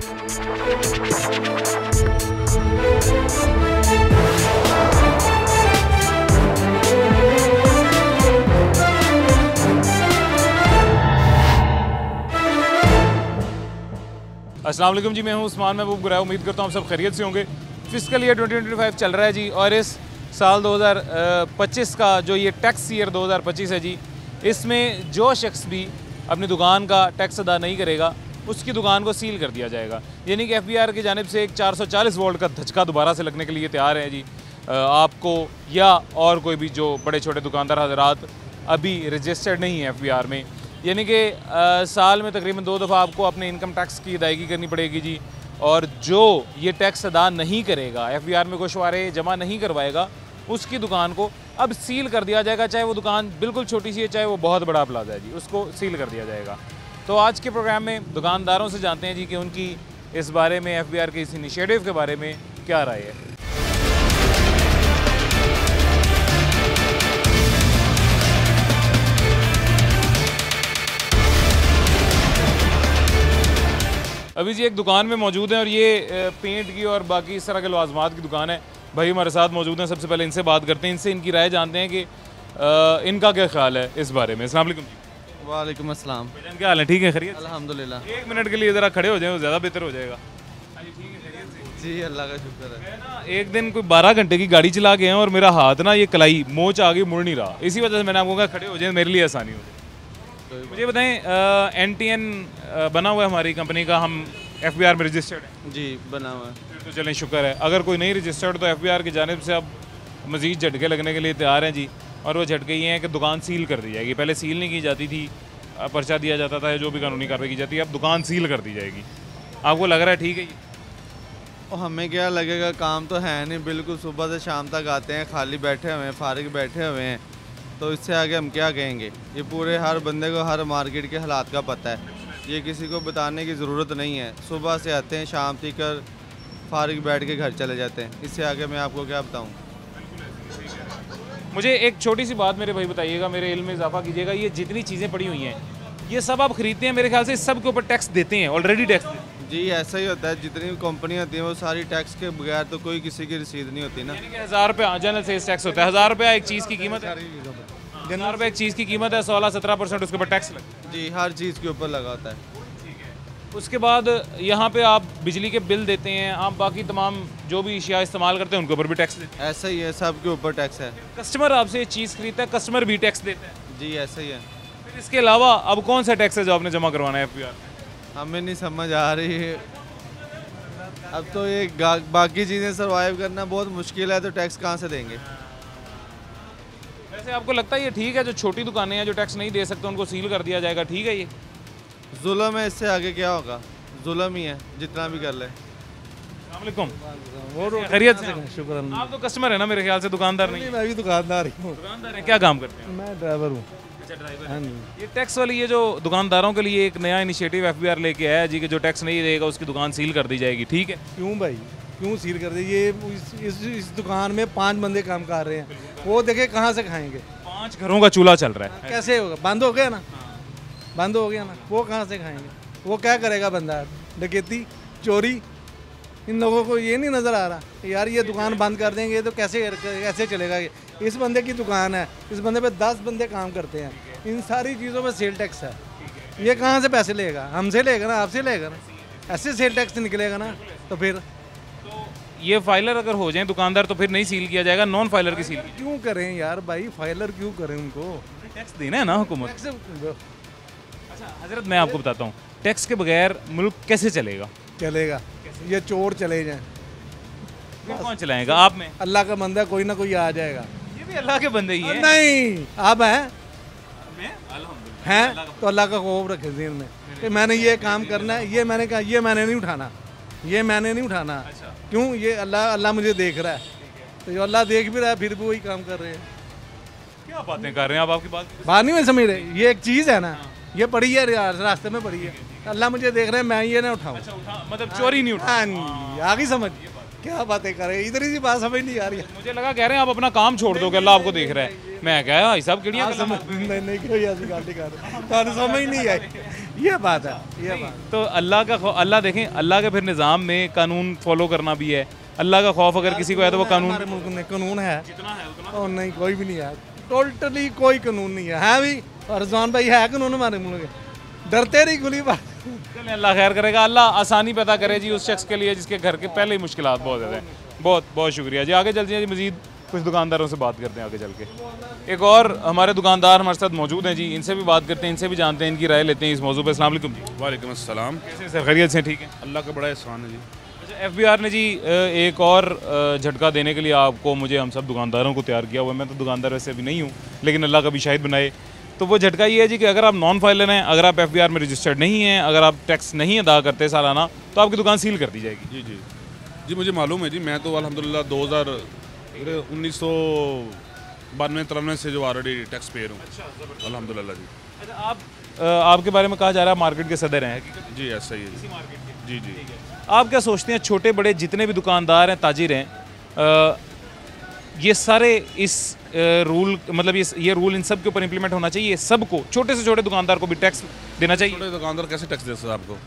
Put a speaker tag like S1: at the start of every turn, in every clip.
S1: अस्सलाम वालेकुम जी, मैं हूं उस्मान महबूब गुराया। उम्मीद करता हूं आप सब खैरियत से होंगे। फिस्कल ईयर 2025 चल रहा है जी, और इस साल 2025 का जो ये टैक्स ईयर 2025 है जी, इसमें जो शख्स भी अपनी दुकान का टैक्स अदा नहीं करेगा उसकी दुकान को सील कर दिया जाएगा। यानी कि FBR की जानिब से एक 440 वोल्ट का धचका दोबारा से लगने के लिए तैयार है जी। आपको या और कोई भी जो बड़े छोटे दुकानदार हज़रात अभी रजिस्टर्ड नहीं है FBR में, यानी कि साल में तकरीबन 2 दफ़ा आपको अपने इनकम टैक्स की अदायगी करनी पड़ेगी जी। और जो ये टैक्स अदा नहीं करेगा, FBR में गोशवारे जमा नहीं करवाएगा, उसकी दुकान को अब सील कर दिया जाएगा। चाहे वो दुकान बिल्कुल छोटी सी है, चाहे वो बहुत बड़ा प्लाजा है जी, उसको सील कर दिया जाएगा। तो आज के प्रोग्राम में दुकानदारों से जानते हैं जी कि उनकी इस बारे में, FBR के इस इनिशिएटिव के बारे में क्या राय है। अभी जी एक दुकान में मौजूद है और ये पेंट की और बाकी इस तरह के लवाजमात की दुकान है। भाई हमारे साथ मौजूद हैं, सबसे पहले इनसे बात करते हैं, इनसे इनकी राय जानते हैं कि इनका क्या ख्याल है इस बारे में। अस्सलाम वालेकुम जी।
S2: वालेकुम अस्सलाम।
S1: भाईजान क्या हाल है, ठीक है, खैरियत?
S2: अल्हम्दुलिल्लाह।
S1: 1 मिनट के लिए ज़रा खड़े हो जाए, ज़्यादा बेहतर हो जाएगा।
S2: जी अल्लाह का शुक्र है।
S1: ना एक दिन कोई 12 घंटे की गाड़ी चला के हैं और मेरा हाथ ना ये कलाई मोच आगे मुड़ नहीं रहा, इसी वजह से मैंने आपको कहा खड़े हो जाए, मेरे लिए आसानी हो जाए। मुझे बताएं, NTN बना हुआ है हमारी कंपनी का, हम FBR में रजिस्टर्ड है
S2: जी, बना हुआ है।
S1: तो चलें शुक्र है। अगर कोई नहीं रजिस्टर्ड तो FBR की जानिब से अब मज़ीद झटके लगने के लिए तैयार हैं जी। और वो झटके ये हैं कि दुकान सील कर दी जाएगी। पहले सील नहीं की जाती थी, पर्चा दिया जाता था, जो भी कानूनी कार्रवाई की जाती है, अब दुकान सील कर दी जाएगी। आपको लग रहा है ठीक है ये?
S2: और हमें क्या लगेगा, काम तो है नहीं, बिल्कुल सुबह से शाम तक आते हैं, खाली बैठे हुए हैं, फारिग बैठे हुए हैं, तो इससे आगे हम क्या कहेंगे। ये पूरे हर बंदे को हर मार्केट के हालात का पता है, ये किसी को बताने की ज़रूरत नहीं है। सुबह से आते हैं, शाम तक फारिग बैठ के घर चले जाते हैं, इससे आगे मैं आपको क्या बताऊं।
S1: मुझे एक छोटी सी बात मेरे भाई बताइएगा, मेरे इल्म में इजाफा कीजिएगा। ये जितनी चीज़ें पड़ी हुई हैं, ये सब आप खरीदते हैं, मेरे ख्याल से सब के ऊपर टैक्स देते हैं, ऑलरेडी टैक्स देते हैं।
S2: जी ऐसा ही होता है, जितनी भी कंपनियाँ होती हैं वो सारी टैक्स के बगैर तो कोई किसी की रसीद नहीं होती ना।
S1: 1000 रुपये जनरल सेल्स टैक्स होता है। 1000 रुपये एक चीज़ की कीमत है, 1000 रुपये एक चीज़ की कीमत है, 16-17% उसके ऊपर टैक्स लगता है
S2: जी, हर चीज़ के ऊपर लगा होता है।
S1: उसके बाद यहाँ पे आप बिजली के बिल देते हैं, आप बाकी तमाम जो भी अशिया इस्तेमाल करते हैं उनके ऊपर भी टैक्स देते हैं।
S2: ऐसा ही है, सब के ऊपर टैक्स है।
S1: कस्टमर आपसे चीज़ खरीदता है, कस्टमर भी टैक्स देता है।
S2: जी ऐसा ही है।
S1: फिर इसके अलावा अब कौन सा टैक्स है जो आपने जमा करवाना है FBR?
S2: हमें नहीं समझ आ रही है। अब तो ये बाकी चीज़ें सर्वाइव करना बहुत मुश्किल है, तो टैक्स कहाँ से देंगे।
S1: वैसे आपको लगता है ये ठीक है, जो छोटी दुकानें हैं जो टैक्स नहीं दे सकते उनको सील कर दिया जाएगा, ठीक है ये?
S2: जुल्म है, इससे आगे क्या होगा। जुल्म ही है, जितना भी कर ले।
S1: खैरियत से?
S3: शुक्र अल्लाह।
S1: आप तो कस्टमर है ना मेरे ख्याल से, दुकानदार नहीं?
S3: मैं भी दुकानदार ही हूँ।
S1: दुकानदार है, क्या काम करते हैं?
S3: मैं ड्राइवर हूँ।
S1: अच्छा, ड्राइवर।
S3: हाँ जी।
S1: ये टैक्स वाली ये जो दुकानदारों के लिए एक नया इनिशिएटिव FBR लेके आया है जी, कि जो टैक्स नहीं देगा उसकी दुकान सील कर दी जाएगी, ठीक है?
S3: क्यों भाई, क्यों सील कर दी? ये इस दुकान में 5 बंदे काम कर रहे हैं, वो देखे कहाँ से खाएंगे।
S1: 5 घरों का चूल्हा चल रहा है।
S3: कैसे होगा? बंद हो गया ना, बंद हो गया ना, वो कहाँ से खाएंगे? वो क्या करेगा बंदा? डकैती, चोरी। इन लोगों को ये नहीं नज़र आ रहा यार, ये दुकान बंद कर देंगे तो कैसे चलेगा। इस बंदे की दुकान है, इस बंदे पे 10 बंदे काम करते हैं, इन सारी चीज़ों में सेल टैक्स है। ये कहाँ से पैसे लेगा? हमसे लेगा ना, आपसे लेगा ना, ऐसे सेल टैक्स निकलेगा ना। तो फिर
S1: तो ये फाइलर अगर हो जाए दुकानदार तो फिर नहीं सील किया जाएगा, नॉन फाइलर की सील?
S3: क्यों करें यार भाई, फाइलर क्यों करें उनको?
S1: टैक्स देना है ना हुकूमत। अच्छा हजरत, मैं आपको बताता हूँ, टैक्स के बगैर मुल्क कैसे चलेगा?
S3: चलेगा, ये चोर चले जाएं।
S1: फिर कौन चलाएगा? आप में
S3: अल्लाह का बंदा कोई ना कोई आ जाएगा।
S1: ये भी अल्लाह के बंदे ही हैं।
S3: नहीं, आप हैं तो अल्लाह का खौफ रखे ज़हन में कि मैंने ये काम करना है, ये मैंने कहा, ये मैंने नहीं उठाना, ये मैंने नहीं उठाना।
S1: अच्छा।
S3: क्यों? ये अल्लाह मुझे देख रहा है, तो जो अल्लाह देख भी रहा है फिर भी वही काम कर रहे हैं।
S1: क्या बातें कर रहे हैं आप? आपकी
S3: बात नहीं मैं समझ रहे, ये एक चीज़ है ना, ये पड़ी है रास्ते में पड़ी है, अल्लाह मुझे देख रहे हैं, मैं ये ना उठाऊँ।
S1: मतलब चोरी नहीं उठा?
S3: आगे समझ, क्या बातें कर रहे हैं, इधर ही बात समझ नहीं आ रही है।
S1: मुझे लगा कह रहे हैं आप अपना काम छोड़ दो कि अल्लाह आपको देख रहा है। मैं क्या भाई साहब किड़ियां
S3: नहीं कोई ऐसी गल नहीं कर रहा, समझ नहीं आई। ये बात है, ये बात।
S1: तो अल्लाह देखें, अल्लाह के फिर निज़ाम में कानून फॉलो करना भी है। अल्लाह का खौफ अगर किसी को है तो वो कानून,
S3: हमारे मुल्क में कानून है
S1: जितना है उतना।
S3: और नहीं, कोई भी नहीं है, टोटली कोई कानून नहीं है भी। और रिजवान भाई है कानून हमारे मुल्क में, डरते नहीं खुली बात।
S1: चलें, अल्लाह खैर करेगा, अल्लाह आसानी पैदा करे जी उस शख्स के लिए जिसके घर के पहले ही मुश्किलात बहुत ज़्यादा हैं। बहुत बहुत शुक्रिया जी। आगे चलते हैं जी, मज़ीद कुछ दुकानदारों से बात करते हैं आगे चल के। एक और हमारे दुकानदार हमारे साथ मौजूद हैं जी, इनसे भी बात करते हैं, इनसे भी जानते हैं, इनकी राय लेते हैं इस मौजू पर। अस्सलाम वालेकुम जी।
S4: वालेकुम अस्सलाम।
S1: कैसे सर, खैरियत से? ठीक है,
S4: अल्लाह का बड़ा एहसान है जी।
S1: अच्छा, FBR ने जी एक और झटका देने के लिए आपको, मुझे, हम सब दुकानदारों को तैयार किया हुआ है। मैं तो दुकानदार वैसे अभी नहीं हूँ, लेकिन अल्लाह का भी शाहिद बनाए। तो वो झटका ये है जी कि अगर आप नॉन फाइलर हैं, अगर आप FBR में रजिस्टर्ड नहीं हैं, अगर आप टैक्स नहीं अदा करते सालाना, तो आपकी दुकान सील कर दी जाएगी।
S4: जी जी जी, मुझे मालूम है जी। मैं तो अल्हम्दुलिल्लाह 1992-93 से जो ऑलरेडी टैक्स पेयर हूँ। अल्हम्दुलिल्लाह जी।
S1: अच्छा, आपके बारे में कहा जा रहा है मार्केट के सदर हैं, हकीकत
S4: जी ऐसा ही है जी। जी जी।
S1: आप क्या सोचते हैं, छोटे बड़े जितने भी दुकानदार हैं, ताजिर हैं, ये सारे इस रूल, मतलब ये रूल इन सब के ऊपर इम्प्लीमेंट होना चाहिए? सबको, छोटे से छोटे दुकानदार को भी टैक्स देना चाहिए?
S4: छोटे दुकानदार कैसे टैक्स दे सकता आपको?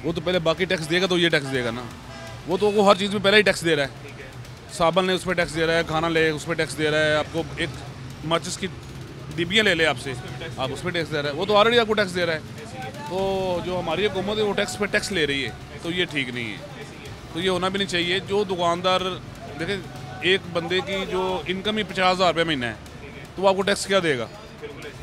S4: वो तो पहले बाकी टैक्स देगा तो ये टैक्स देगा ना। वो हर चीज़ में पहले ही टैक्स दे रहा है। साबन ले उस पर टैक्स दे रहा है, खाना ले उस पर टैक्स दे रहा है, आपको एक माचिस की डिब्बियाँ ले आपसे, आप उस पर टैक्स दे रहा है। वो तो ऑलरेडी आपको टैक्स दे रहा है। तो जो हमारी हुकूमत है वो टैक्स पे टैक्स ले रही है, तो ये ठीक नहीं है। तो ये होना भी नहीं चाहिए। जो दुकानदार, देखें, एक बंदे की जो इनकम ही 50,000 रुपये महीना है, तो वो आपको टैक्स क्या देगा?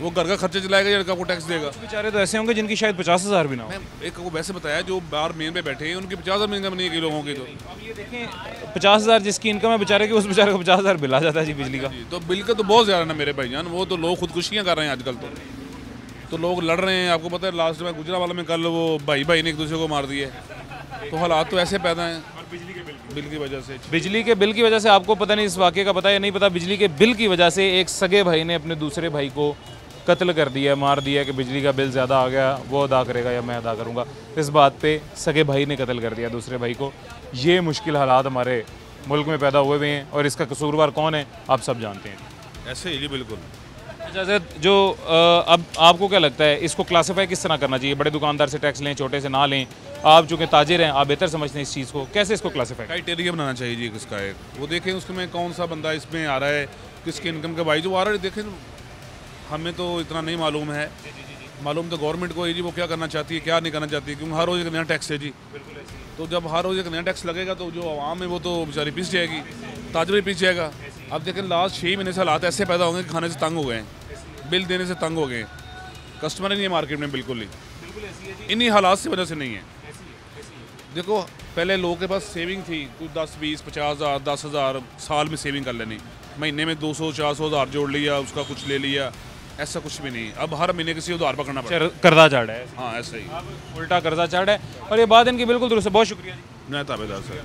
S4: वो घर का खर्चे चलाएगा या आपको टैक्स देगा?
S1: बेचारे तो ऐसे होंगे जिनकी शायद 50,000 भी ना हो।
S4: मैं एक को वैसे बताया, जो बाहर मेन पे बैठे हैं उनकी 50,000 इनकम नहीं है कि लोगों की। तो
S1: अब ये देखें, 50,000 जिसकी इनकम है बेचारे की, उस बेचारे को 50,000 बिल आ जाता है जी बिजली का।
S4: तो बिल का तो बहुत ज़्यादा ना मेरे भाईजान। वो तो लोग खुदकुशियाँ कर रहे हैं आजकल। तो लोग लड़ रहे हैं। आपको पता है लास्ट में गुजरावाला में कल वो भाई ने एक दूसरे को मार दिए। तो हालात तो ऐसे पैदा हैं बिल की वजह से।
S1: बिजली के बिल की वजह से, आपको पता नहीं इस वाक़े का पता है या नहीं पता, बिजली के बिल की वजह से एक सगे भाई ने अपने दूसरे भाई को कत्ल कर दिया, मार दिया कि बिजली का बिल ज़्यादा आ गया, वो अदा करेगा या मैं अदा करूँगा। इस बात पे सगे भाई ने कत्ल कर दिया दूसरे भाई को। ये मुश्किल हालात हमारे मुल्क में पैदा हुए हुए हैं, और इसका कसूरवार कौन है आप सब जानते हैं।
S4: ऐसे ही जी, बिल्कुल।
S1: अच्छा सर, जो अब आपको क्या लगता है, इसको क्लासीफाई किस तरह करना चाहिए? बड़े दुकानदार से टैक्स लें, छोटे से ना लें? आप चूँकि ताजिर हैं, आप बेहतर समझते हैं इस चीज़ को, कैसे इसको क्लासीफाई?
S4: क्राइटेरिया बनाना चाहिए जी किसका है। वो देखें उसमें कौन सा बंदा इसमें आ रहा है, किसकी इनकम का भाई जो आ रहा है। देखें, हमें तो इतना नहीं मालूम है। मालूम तो गवर्नमेंट को है जी, वो क्या करना चाहती है, क्या नहीं करना चाहती है, क्योंकि हर रोज़ एक नया टैक्स है जी। तो जब हर रोज़ एक नया टैक्स लगेगा तो जो आवाम है वो तो बेचारी पीस जाएगी, ताजर भी पीस जाएगा। अब देखें लास्ट 6 महीने से हालात ऐसे पैदा होंगे कि खाने से तंग हो गए हैं, बिल देने से तंग हो गए। कस्टमर नहीं है मार्केट में, बिल्कुल ही। इन्हीं हालात की वजह से नहीं है। देखो, पहले लोगों के पास सेविंग थी, कुछ 10, 20, 50,000, 10,000 साल में सेविंग कर लेनी, महीने में 200, 400 हज़ार जोड़ लिया, उसका कुछ ले लिया। ऐसा कुछ भी नहीं। अब हर महीने किसी उधार पकड़ना पड़ता है।
S1: कर्जा चढ़ है।
S4: हाँ, ऐसा ही।
S1: उल्टा कर्जा चढ़ है। और ये बात इनकी बिल्कुल दुरुस्त है, बहुत शुक्रिया जी।
S4: मैं ताबेदार सर।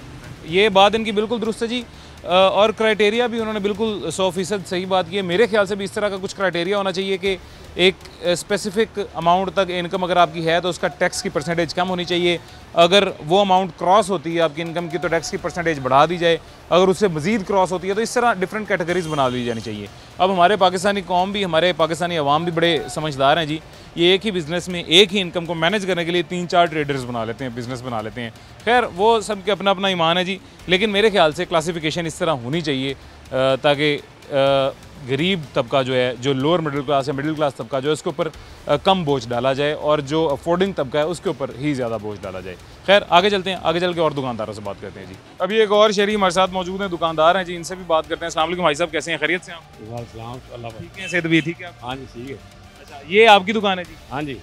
S1: ये बात इनकी बिल्कुल दुरुस्त है जी। और क्राइटेरिया भी उन्होंने बिल्कुल 100% सही बात की है। मेरे ख्याल से भी इस तरह का कुछ क्राइटेरिया होना चाहिए कि एक स्पेसिफिक अमाउंट तक इनकम अगर आपकी है तो उसका टैक्स की परसेंटेज कम होनी चाहिए। अगर वो अमाउंट क्रॉस होती है आपकी इनकम की तो टैक्स की परसेंटेज बढ़ा दी जाए। अगर उससे मज़ीद क्रॉस होती है तो इस तरह डिफरेंट कैटेगरीज बना दी जानी चाहिए। अब हमारे पाकिस्तानी कौम भी, हमारे पाकिस्तानी अवाम भी बड़े समझदार हैं जी। ये एक ही बिज़नेस में एक ही इनकम को मैनेज करने के लिए 3-4 ट्रेडर्स बना लेते हैं, बिज़नेस बना लेते हैं। खैर, वो सबके अपना अपना ईमान है जी। लेकिन मेरे ख्याल से क्लासिफिकेशन इस तरह होनी चाहिए ताकि गरीब तबका जो है, जो लोअर मिडिल क्लास या मिडिल क्लास तबका जो है, उसके ऊपर कम बोझ डाला जाए और जो अफोर्डिंग तबका है उसके ऊपर ही ज़्यादा बोझ डाला जाए। खैर, आगे चलते हैं, आगे चल के और दुकानदारों से बात करते हैं जी। अभी एक और शहरी हमारे साथ मौजूद हैं, दुकानदार हैं जी, इनसे भी बात करते हैं। अस्सलाम वालेकुम भाई साहब, कैसे हैं? खैरियत से हैं आप? ठीक है, सेहत भी ठीक है?
S5: हाँ जी, ठीक है।
S1: अच्छा, ये आपकी दुकान है जी?
S5: हाँ जी।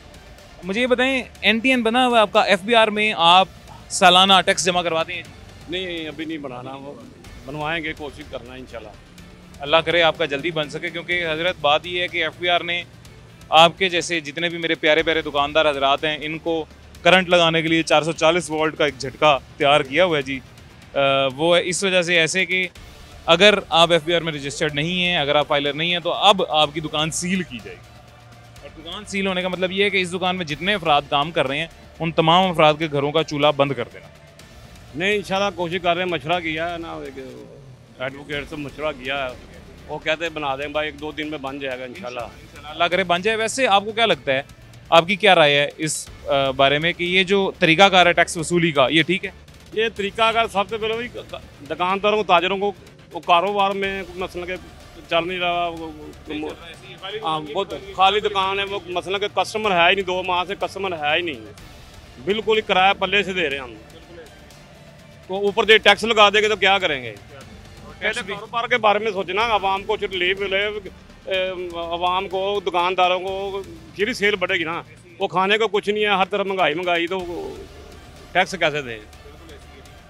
S1: मुझे ये बताएं, NTN बना हुआ है आपका, FBR में आप सालाना टैक्स जमा करवाते हैं?
S5: नहीं, अभी नहीं बनाना, वो बनवाएंगे, कोशिश करना इंशाल्लाह।
S1: अल्लाह करे आपका जल्दी बन सके, क्योंकि हज़रत बात ये है कि FBR ने आपके जैसे जितने भी मेरे प्यारे प्यारे दुकानदार हजरात हैं, इनको करंट लगाने के लिए 440 वोल्ट का एक झटका तैयार किया हुआ है जी। वो है इस वजह से ऐसे कि अगर आप FBR में रजिस्टर्ड नहीं हैं, अगर आप फाइलर नहीं हैं, तो अब आपकी दुकान सील की जाएगी। और दुकान सील होने का मतलब ये है कि इस दुकान में जितने अफराद काम कर रहे हैं उन तमाम अफराद के घरों का चूल्हा बंद कर देना।
S5: नहीं, इंशाल्लाह कोशिश कर रहे हैं, मशवरा किया है ना, एडवोकेट से मशवरा किया है, वो कहते हैं बना दें भाई, 1-2 दिन में बन जाएगा इंशाल्लाह।
S1: अल्लाह करे बन जाए। वैसे आपको क्या लगता है आपकी क्या राय है इस बारे में कि ये जो तरीकाकार है टैक्स वसूली का, ये ठीक है?
S5: ये तरीका अगर सबसे पहले भी दुकानदारों को, ताजरों को वो कारोबार में मसलन के चल नहीं रहा, हाँ वो खाली दुकान है, वो मसलन के कस्टमर है ही नहीं, 2 माह से कस्टमर है ही नहीं, बिल्कुल ही किराया पल्ले से दे रहे हैं हम। तो ऊपर से टैक्स लगा देंगे तो क्या करेंगे? पहले कारोबार के बारे में सोचना, आवाम को रिलीफ मिले, आवाम को, दुकानदारों को फिर सेल बढ़ेगी ना। वो खाने को कुछ नहीं है, हर तरफ महंगाई, तो टैक्स कैसे दें?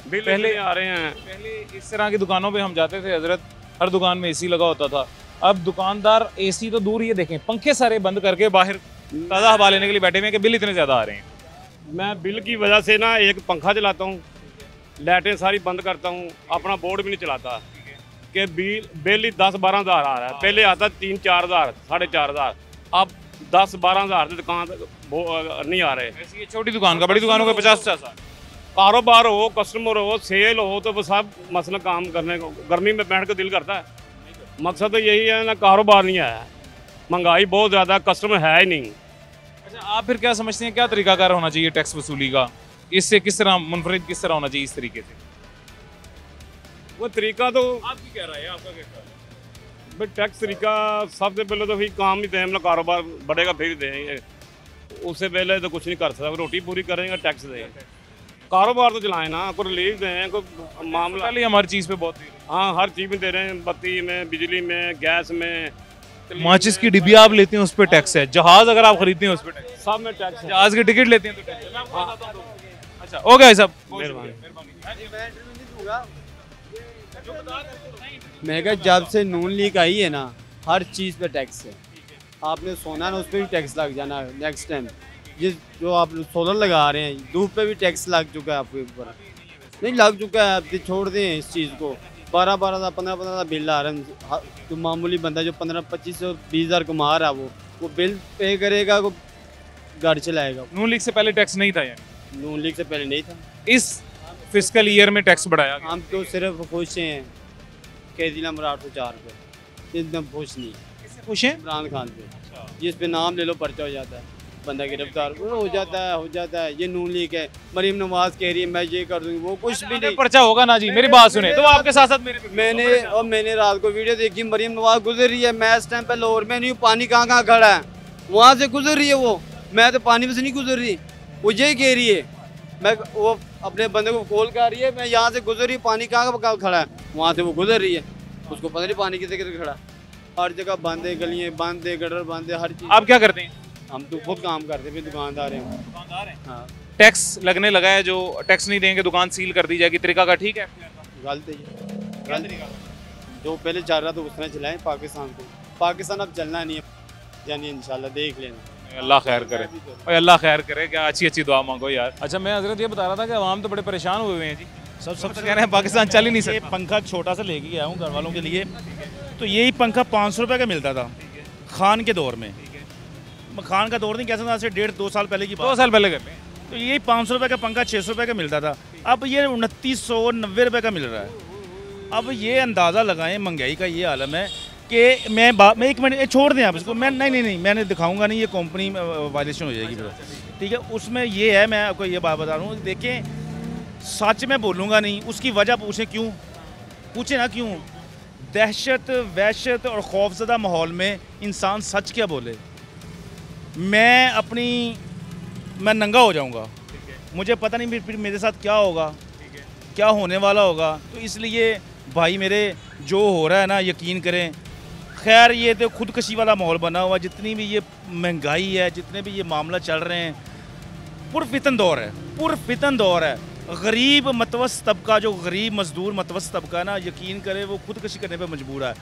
S5: बिल पहले आ रहे हैं।
S1: पहले इस तरह की दुकानों पे हम जाते थे हजरत, हर दुकान में एसी लगा होता था। अब दुकानदार एसी तो दूर, ये देखें पंखे सारे बंद करके बाहर ताज़ा हवा लेने के लिए बैठे हुए हैं कि बिल इतने ज़्यादा आ रहे हैं।
S5: मैं बिल की वजह से ना एक पंखा चलाता हूँ, लाइटें सारी बंद करता हूँ, अपना बोर्ड भी नहीं चलाता कि बिल ही 10-12 हज़ार आ रहा है। पहले आता 3-4 हज़ार, 4.5 हज़ार, अब 10-12 हज़ार से दुकान नहीं आ रहे।
S1: ऐसी ये छोटी दुकान का, बड़ी दुकानों का 50-50 हज़ार।
S5: कारोबार हो, कस्टमर हो, सेल हो, तो वो सब मसला काम करने को गर्मी में बैठ कर दिल करता है। मकसद तो यही है ना, कारोबार नहीं है, महंगाई बहुत ज़्यादा, कस्टमर है ही नहीं।
S1: अच्छा, आप फिर क्या समझते हैं, क्या तरीकाकार होना चाहिए टैक्स वसूली का? इससे किस तरह मुनफरिद किस तरह होना चाहिए इस तरीके से?
S5: वो तरीका तो
S1: आपकी क्या राय है, आपका क्या ख्याल है?
S5: भाई टैक्स तरीका सबसे पहले तो फिर काम ही दें, मतलब कारोबार बढ़ेगा फिर देंगे, उससे पहले तो कुछ नहीं कर सकता। रोटी पूरी करेंगे, टैक्स दें, कारोबार तो चलाएं ना, कोई रिलीफ दें, कोई मामला।
S1: पहले हमारी चीज़ पे बहुत
S5: हाँ, हर चीज़ में दे रहे हैं, बत्ती में, बिजली में, गैस में।
S1: माचिस की डिब्बी आप लेते हैं उस पर टैक्स है, जहाज अगर आप खरीदते हैं उस पर टैक्स,
S5: सब में टैक्स है।
S1: जहाज की टिकट लेते हैं तो टैक्स है। अच्छा, हो गया सब,
S6: मैं कहा जब से नून लीग आई है ना, हर चीज़ पे टैक्स है। आपने सोना ना, उस पर भी टैक्स लग जाना है नेक्स्ट टाइम। जिस जो आप सोलर लगा रहे हैं, धूप पे भी टैक्स लग चुका है आपके ऊपर, नहीं लग चुका है, आप छोड़ दें इस चीज़ को। 12-12 हज़ार, 15-15 हज़ार बिल आ रहे हैं। जो मामूली बंदा जो 15-25 और 20 हज़ार कमा रहा है, वो बिल पे करेगा, वो गाड़ी चलाएगा।
S1: नून लीग से पहले टैक्स नहीं था, यानी
S6: नून लीग से पहले नहीं था।
S1: इस फिस्कल ईयर में टैक्स बढ़ाया गया।
S6: हम तो सिर्फ खुश हैं केजी नंबर 804 पे, एकदम खुश नहीं।
S1: किससे खुश हैं?
S6: इमरान खान पे, जिस पे नाम ले लो पर्चा हो जाता है, बंदा गिरफ्तार हो जाता है। ये नून लीग है, मरीम नवाज कह रही है मैं ये कर दूंगी, वो कुछ भी नहीं।
S1: पर्चा होगा ना जी, मेरी बात सुने तो आपके साथ साथ
S6: मैंने रात को वीडियो देखी, मरीम नवाज गुजर रही है, मैं इस टाइम पे लाहौर में नहीं हूँ, पानी कहाँ कहाँ खड़ा है, वहाँ से गुजर रही है वो, मैं तो पानी में से नहीं गुजर रही। वो यही कह रही है, मैं वो अपने बंदे को कॉल कर रही है, मैं यहाँ से गुजर रही, पानी कहाँ खड़ा है, वहाँ से वो गुजर रही है, उसको पता नहीं पानी कितने कितने खड़ा। हर जगह बंद है, गलियाँ बंद है, गटर बंद है, हर चीज़।
S1: आप क्या करते हैं?
S6: हम तो खुद काम करते हैं, दुकानदार हैं। हाँ,
S1: टैक्स लगने लगा है, जो टैक्स नहीं देंगे दुकान सील कर दी जाएगी, तरीका का ठीक है?
S6: गलत है ये, जो पहले चल रहा था उस तरह चलाएं पाकिस्तान को। पाकिस्तान अब चलना नहीं है, यानी इंशाल्लाह देख लेना।
S1: अल्लाह खैर करे, और अल्लाह खैर करे, क्या अच्छी अच्छी दुआ मांगो यार। अच्छा, मैं हजरत ये बता रहा था कि आवाम तो बड़े परेशान हुए हुए हैं जी, सब कह रहे हैं पाकिस्तान चल ही नहीं सकता।
S7: पंखा छोटा सा लेके गया हूँ घर वालों के लिए, तो यही पंखा 500 रुपये का मिलता था खान के दौर में। खान का दौर नहीं कह सकता, 1.5-2 साल पहले की बात,
S1: 2 साल पहले कर लें,
S7: तो यही 500 रुपये का पंखा 600 रुपये का मिलता था, अब ये 2990 रुपये का मिल रहा है। अब ये अंदाज़ा लगाएं महंगाई का ये आलम है कि मैं एक मिनट छोड़ दें आप इसको, मैं नहीं मैंने दिखाऊंगा नहीं, ये कंपनी वायलेशन हो जाएगी फिर, ठीक है। उसमें ये है, मैं आपको ये बात बता रहा हूँ, देखें सच में बोलूँगा नहीं, उसकी वजह पूछें क्यों, पूछे ना क्यों। दहशत, वहशत और खौफजदा माहौल में इंसान सच क्या बोले। मैं नंगा हो जाऊंगा, मुझे पता नहीं फिर मेरे साथ क्या होगा, क्या होने वाला होगा। तो इसलिए भाई मेरे, जो हो रहा है ना, यकीन करें। खैर ये तो खुदकशी वाला माहौल बना हुआ, जितनी भी ये महंगाई है, जितने भी ये मामला चल रहे हैं, पुरफितन दौर है। गरीब मतवस्त तबका, जो गरीब मजदूर मतवस्त तबका है ना, यकीन करें वो खुदकशी करने पे मजबूर है।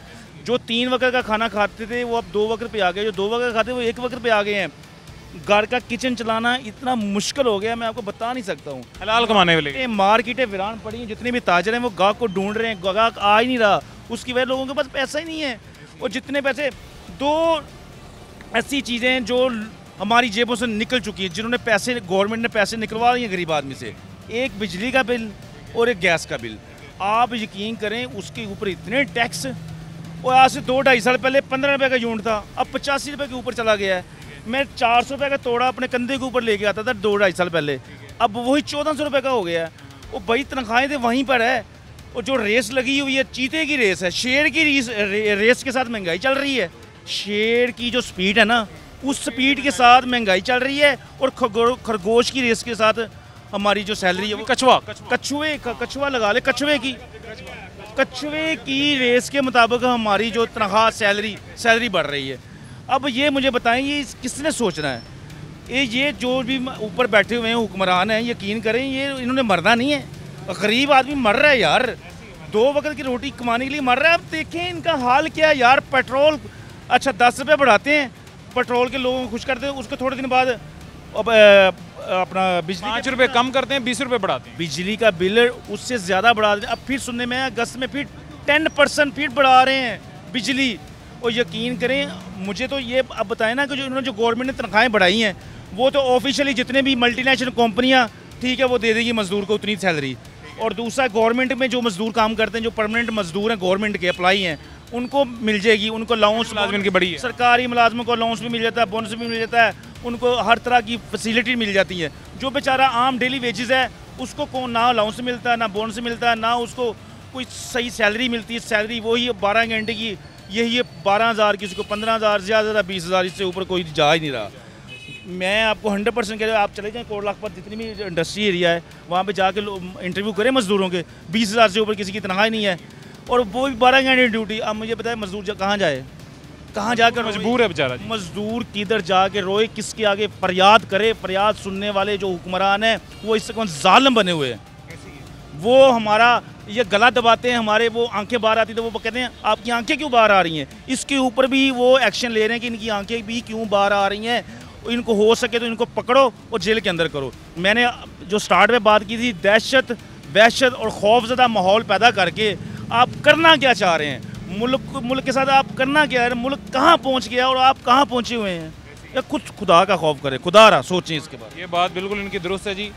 S7: जो 3 वक्त का खाना खाते थे वो अब 2 वक्त पे आ गए, जो 2 वक्त खाते वो 1 वक्त पे आ गए हैं। घर का किचन चलाना इतना मुश्किल हो गया, मैं आपको बता नहीं सकता हूँ।
S1: हलाल कमाने वाले
S7: मार्केटें वीरान पड़ी हैं, जितने भी ताजर हैं वो गाहक को ढूंढ रहे हैं, गाहक आ ही नहीं रहा, उसकी वजह लोगों के पास पैसा ही नहीं है। और जितने पैसे, 2 ऐसी चीज़ें जो हमारी जेबों से निकल चुकी हैं, जिन्होंने पैसे, गवर्नमेंट ने पैसे निकलवा लिए गरीब आदमी से, एक बिजली का बिल और एक गैस का बिल। आप यकीन करें उसके ऊपर इतने टैक्स, और आज से 2-2.5 साल पहले 15 रुपये का यूनिट था, अब 85 रुपये के ऊपर चला गया है। मैं 400 रुपये का तोड़ा अपने कंधे के ऊपर लेके आता था 2-2.5 साल पहले, अब वही 1400 रुपये का हो गया है। वो भाई तनख्वाहें तो वहीं पर है, और जो रेस लगी हुई है चीते की रेस है, शेर की रेस के साथ महंगाई चल रही है। शेर की जो स्पीड है ना, उस स्पीड के साथ महंगाई चल रही है, और खरगोश की रेस के साथ हमारी जो सैलरी है वो कछुआ लगा ले, कछुए की रेस के मुताबिक हमारी जो तनख्वाह सैलरी बढ़ रही है। अब ये मुझे बताएं, ये किसने सोचना है? ये जो भी ऊपर बैठे हुए हैं हुक्मरान हैं, यकीन करें ये इन्होंने मरना नहीं है। गरीब आदमी मर रहा है यार, 2 वक्त की रोटी कमाने के लिए मर रहा है। अब देखें इनका हाल क्या है यार। पेट्रोल अच्छा 10 रुपये बढ़ाते हैं, पेट्रोल के लोगों को खुश करते हैं, उसके थोड़े दिन बाद अब अपना बिजली
S1: 5 रुपये कम करते हैं, 20 रुपये बढ़ाते हैं,
S7: बिजली का बिल उससे ज़्यादा बढ़ा देते हैं। अब फिर सुनने में अगस्त में फिर 10% फिर बढ़ा रहे हैं बिजली। और यकीन करें, मुझे तो ये अब बताएं ना कि जो इन्होंने जो गवर्नमेंट ने तनख्वाहें बढ़ाई हैं, वो तो ऑफिशियली जितने भी मल्टीनेशनल कंपनियां ठीक है वो दे देगी मजदूर को उतनी सैलरी, और दूसरा गवर्नमेंट में जो मजदूर काम करते हैं, जो परमानेंट मजदूर हैं गवर्नमेंट के अप्लाई हैं, उनको मिल जाएगी, उनको अलाउंस
S1: मुलाजमिन की बड़ी है,
S7: सरकारी मुलाजमों को अलाउंस भी मिल जाता है, बोनस भी मिल जाता है, उनको हर तरह की फैसिलिटी मिल जाती है। जो बेचारा आम डेली वेजेस है उसको कौन ना अलाउंस मिलता है, ना बोनस मिलता है, ना उसको कोई सही सैलरी मिलती है। सैलरी वही 12 घंटे की, यही है 12,000, किसी को 15,000, ज़्यादा 20,000, इससे ऊपर कोई जा ही नहीं रहा। मैं आपको 100% कह रहा हूँ, आप चले जाएँ कोट लाखपत जितनी भी इंडस्ट्री एरिया है, वहाँ पे जाके इंटरव्यू करें मजदूरों के, 20,000 से ऊपर किसी की तनख्वाह नहीं है, और वो भी 12 घंटे ड्यूटी। अब मुझे बताए मजदूर कहाँ जाए, कहाँ जाकर
S1: मजबूर है बेचारा।
S7: मजदूर किधर जाके रोए, किसके आगे फरियाद करे? फरियाद सुनने वाले जो हुक्मरान हैं वो इससे कौन जालिम बने हुए हैं। वो हमारा ये गला दबाते हैं, हमारे वो आंखें बाहर आती तो वो कहते हैं आपकी आंखें क्यों बाहर आ रही हैं। इसके ऊपर भी वो एक्शन ले रहे हैं कि इनकी आंखें भी क्यों बाहर आ रही हैं, इनको हो सके तो इनको पकड़ो और जेल के अंदर करो। मैंने जो स्टार्ट में बात की थी, दहशत, वहशत और खौफजदा माहौल पैदा करके आप करना क्या चाह रहे हैं? मुल्क के साथ आप करना क्या है? मुल्क कहाँ पहुँच गया और आप कहाँ पहुँचे हुए हैं? या कुछ खुदा का खौफ करें, खुदा रहा सोचें इसके बाद।
S1: ये बात बिल्कुल इनकी दुरुस्त है जी।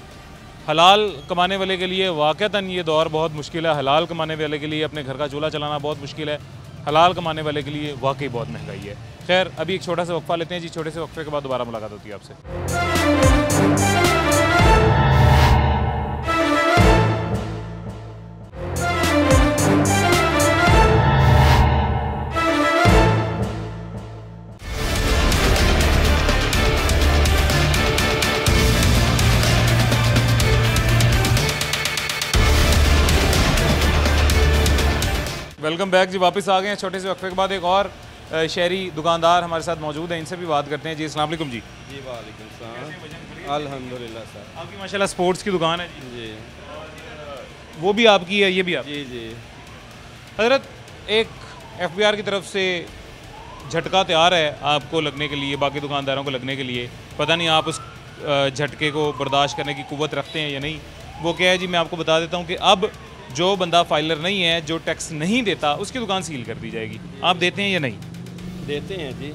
S1: हलाल कमाने वाले के लिए वाक़तन ये दौर बहुत मुश्किल है। हलाल कमाने वाले के लिए अपने घर का चूल्हा चलाना बहुत मुश्किल है। हलाल कमाने वाले के लिए वाकई बहुत महंगाई है। खैर, अभी एक छोटा सा वक्फा लेते हैं जी। छोटे से वक्फे के बाद दोबारा मुलाकात होती है आपसे। वेलकम बैक जी, वापस आ गए हैं छोटे से वक्फे के बाद। एक और शहरी दुकानदार हमारे साथ मौजूद हैं, इनसे भी बात करते हैं जी। अस्सलाम वालेकुम जी।
S2: जी वालेकुम सलाम। अल्हम्दुलिल्लाह सर।
S1: आपकी माशाल्लाह स्पोर्ट्स की दुकान है
S2: जी।
S1: वो भी आपकी है, ये भी आप?
S2: जी जी।
S1: हज़रत, एक FBR की तरफ से झटका तैयार है आपको लगने के लिए, बाकी दुकानदारों को लगने के लिए। पता नहीं आप उस झटके को बर्दाश्त करने की कुव्वत रखते हैं या नहीं। वो क्या है जी, मैं आपको बता देता हूँ कि अब जो बंदा फाइलर नहीं है, जो टैक्स नहीं देता, उसकी दुकान सील कर दी जाएगी। आप देते हैं या नहीं?
S2: देते हैं जी।